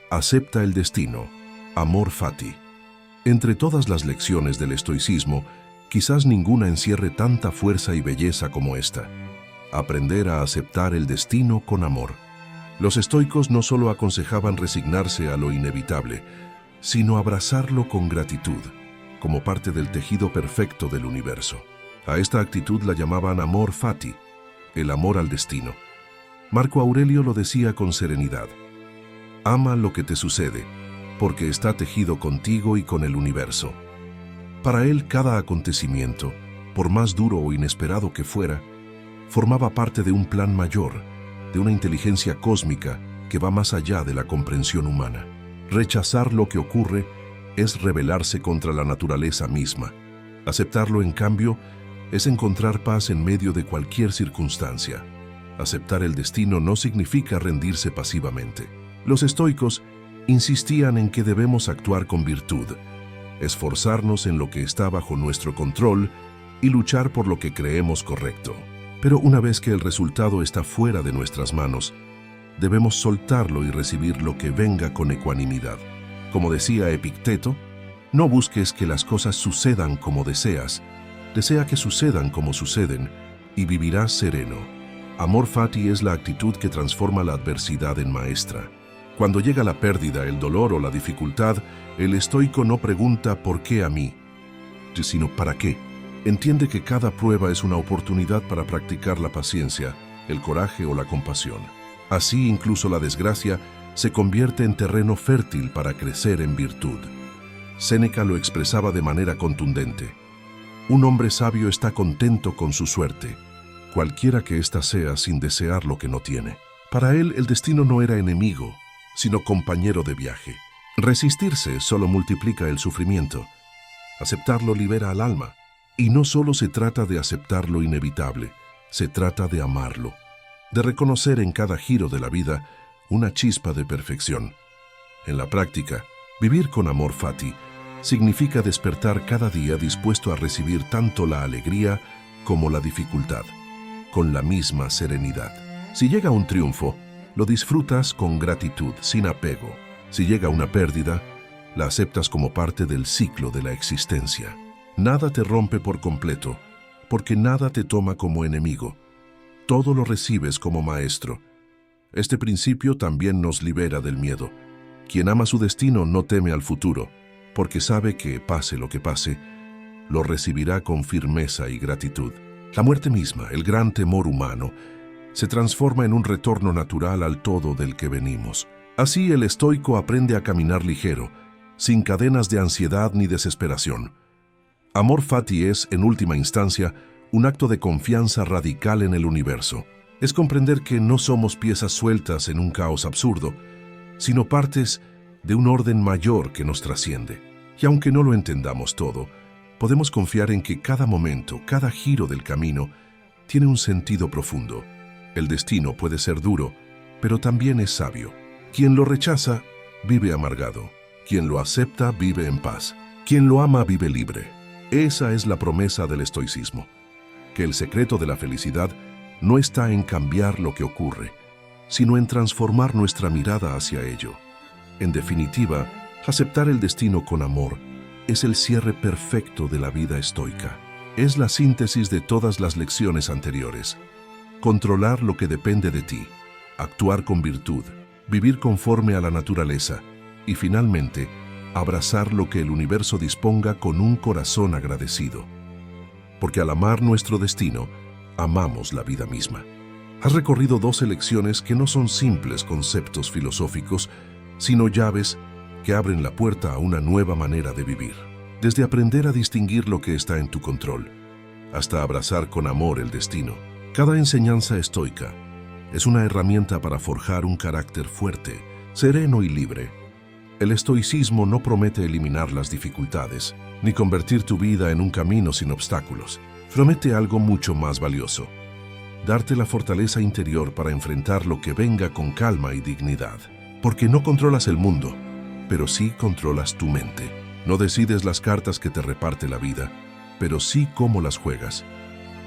[SPEAKER 1] Acepta el destino. Amor fati. Entre todas las lecciones del estoicismo, quizás ninguna encierre tanta fuerza y belleza como esta. Aprender a aceptar el destino con amor. Los estoicos no solo aconsejaban resignarse a lo inevitable, sino abrazarlo con gratitud, como parte del tejido perfecto del universo. A esta actitud la llamaban amor fati, el amor al destino. Marco Aurelio lo decía con serenidad. Ama lo que te sucede, porque está tejido contigo y con el universo. Para él, cada acontecimiento, por más duro o inesperado que fuera, formaba parte de un plan mayor, de una inteligencia cósmica que va más allá de la comprensión humana. Rechazar lo que ocurre es rebelarse contra la naturaleza misma. Aceptarlo, en cambio, es encontrar paz en medio de cualquier circunstancia. Aceptar el destino no significa rendirse pasivamente. Los estoicos insistían en que debemos actuar con virtud, esforzarnos en lo que está bajo nuestro control y luchar por lo que creemos correcto. Pero una vez que el resultado está fuera de nuestras manos, debemos soltarlo y recibir lo que venga con ecuanimidad. Como decía Epicteto, no busques que las cosas sucedan como deseas, desea que sucedan como suceden y vivirás sereno. Amor fati es la actitud que transforma la adversidad en maestra. Cuando llega la pérdida, el dolor o la dificultad, el estoico no pregunta ¿por qué a mí?, sino ¿para qué? Entiende que cada prueba es una oportunidad para practicar la paciencia, el coraje o la compasión. Así, incluso la desgracia se convierte en terreno fértil para crecer en virtud. Séneca lo expresaba de manera contundente. Un hombre sabio está contento con su suerte, cualquiera que ésta sea, sin desear lo que no tiene. Para él, el destino no era enemigo, sino compañero de viaje. Resistirse solo multiplica el sufrimiento. Aceptarlo libera al alma. Y no solo se trata de aceptar lo inevitable, se trata de amarlo, de reconocer en cada giro de la vida una chispa de perfección. En la práctica, vivir con amor fati significa despertar cada día dispuesto a recibir tanto la alegría como la dificultad, con la misma serenidad. Si llega un triunfo, lo disfrutas con gratitud, sin apego. Si llega una pérdida, la aceptas como parte del ciclo de la existencia. Nada te rompe por completo, porque nada te toma como enemigo. Todo lo recibes como maestro. Este principio también nos libera del miedo. Quien ama su destino no teme al futuro, porque sabe que, pase lo que pase, lo recibirá con firmeza y gratitud. La muerte misma, el gran temor humano, se transforma en un retorno natural al todo del que venimos. Así el estoico aprende a caminar ligero, sin cadenas de ansiedad ni desesperación. Amor fati es, en última instancia, un acto de confianza radical en el universo. Es comprender que no somos piezas sueltas en un caos absurdo, sino partes de un orden mayor que nos trasciende. Y aunque no lo entendamos todo, podemos confiar en que cada momento, cada giro del camino, tiene un sentido profundo. El destino puede ser duro, pero también es sabio. Quien lo rechaza, vive amargado. Quien lo acepta, vive en paz. Quien lo ama, vive libre. Esa es la promesa del estoicismo, que el secreto de la felicidad no está en cambiar lo que ocurre, sino en transformar nuestra mirada hacia ello. En definitiva, aceptar el destino con amor es el cierre perfecto de la vida estoica. Es la síntesis de todas las lecciones anteriores. Controlar lo que depende de ti, actuar con virtud, vivir conforme a la naturaleza y finalmente, abrazar lo que el universo disponga con un corazón agradecido. Porque al amar nuestro destino, amamos la vida misma. Has recorrido 12 lecciones que no son simples conceptos filosóficos, sino llaves que abren la puerta a una nueva manera de vivir. Desde aprender a distinguir lo que está en tu control, hasta abrazar con amor el destino. Cada enseñanza estoica es una herramienta para forjar un carácter fuerte, sereno y libre. El estoicismo no promete eliminar las dificultades, ni convertir tu vida en un camino sin obstáculos. Promete algo mucho más valioso: darte la fortaleza interior para enfrentar lo que venga con calma y dignidad. Porque no controlas el mundo, pero sí controlas tu mente. No decides las cartas que te reparte la vida, pero sí cómo las juegas.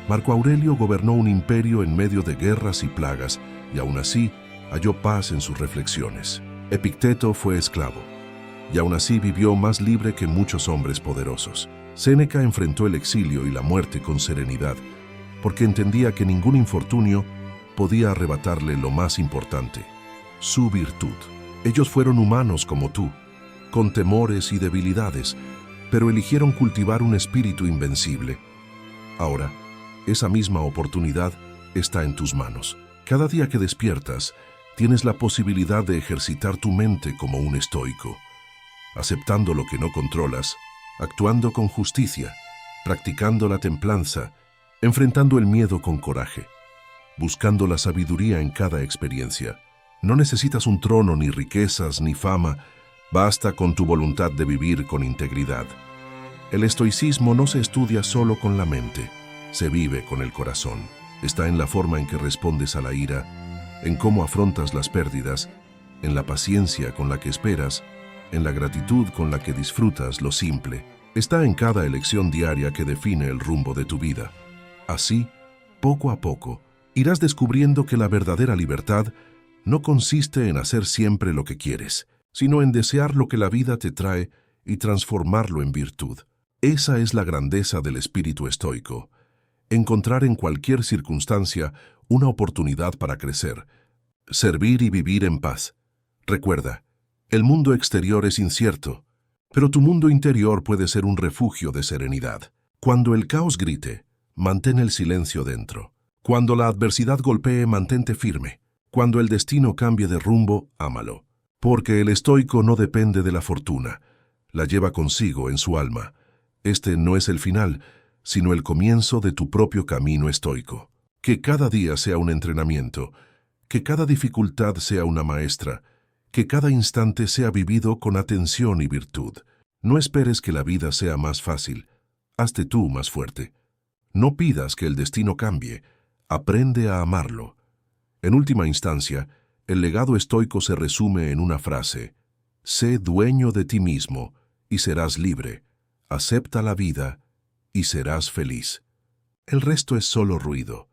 [SPEAKER 1] Marco Aurelio gobernó un imperio en medio de guerras y plagas, y aún así halló paz en sus reflexiones. Epicteto fue esclavo, y aún así vivió más libre que muchos hombres poderosos. Séneca enfrentó el exilio y la muerte con serenidad, porque entendía que ningún infortunio podía arrebatarle lo más importante: su virtud. Ellos fueron humanos como tú, con temores y debilidades, pero eligieron cultivar un espíritu invencible. Ahora, esa misma oportunidad está en tus manos. Cada día que despiertas, tienes la posibilidad de ejercitar tu mente como un estoico, aceptando lo que no controlas, actuando con justicia, practicando la templanza, enfrentando el miedo con coraje, buscando la sabiduría en cada experiencia. No necesitas un trono, ni riquezas, ni fama, basta con tu voluntad de vivir con integridad. El estoicismo no se estudia solo con la mente, se vive con el corazón. Está en la forma en que respondes a la ira, en cómo afrontas las pérdidas, en la paciencia con la que esperas, en la gratitud con la que disfrutas lo simple. Está en cada elección diaria que define el rumbo de tu vida. Así, poco a poco, irás descubriendo que la verdadera libertad no consiste en hacer siempre lo que quieres, sino en desear lo que la vida te trae y transformarlo en virtud. Esa es la grandeza del espíritu estoico: encontrar en cualquier circunstancia una oportunidad para crecer, servir y vivir en paz. Recuerda, el mundo exterior es incierto, pero tu mundo interior puede ser un refugio de serenidad. Cuando el caos grite, mantén el silencio dentro. Cuando la adversidad golpee, mantente firme. Cuando el destino cambie de rumbo, ámalo. Porque el estoico no depende de la fortuna, la lleva consigo en su alma. Este no es el final, sino el comienzo de tu propio camino estoico. Que cada día sea un entrenamiento, que cada dificultad sea una maestra, que cada instante sea vivido con atención y virtud. No esperes que la vida sea más fácil, hazte tú más fuerte. No pidas que el destino cambie, aprende a amarlo. En última instancia, el legado estoico se resume en una frase: sé dueño de ti mismo y serás libre, acepta la vida y serás feliz. El resto es solo ruido.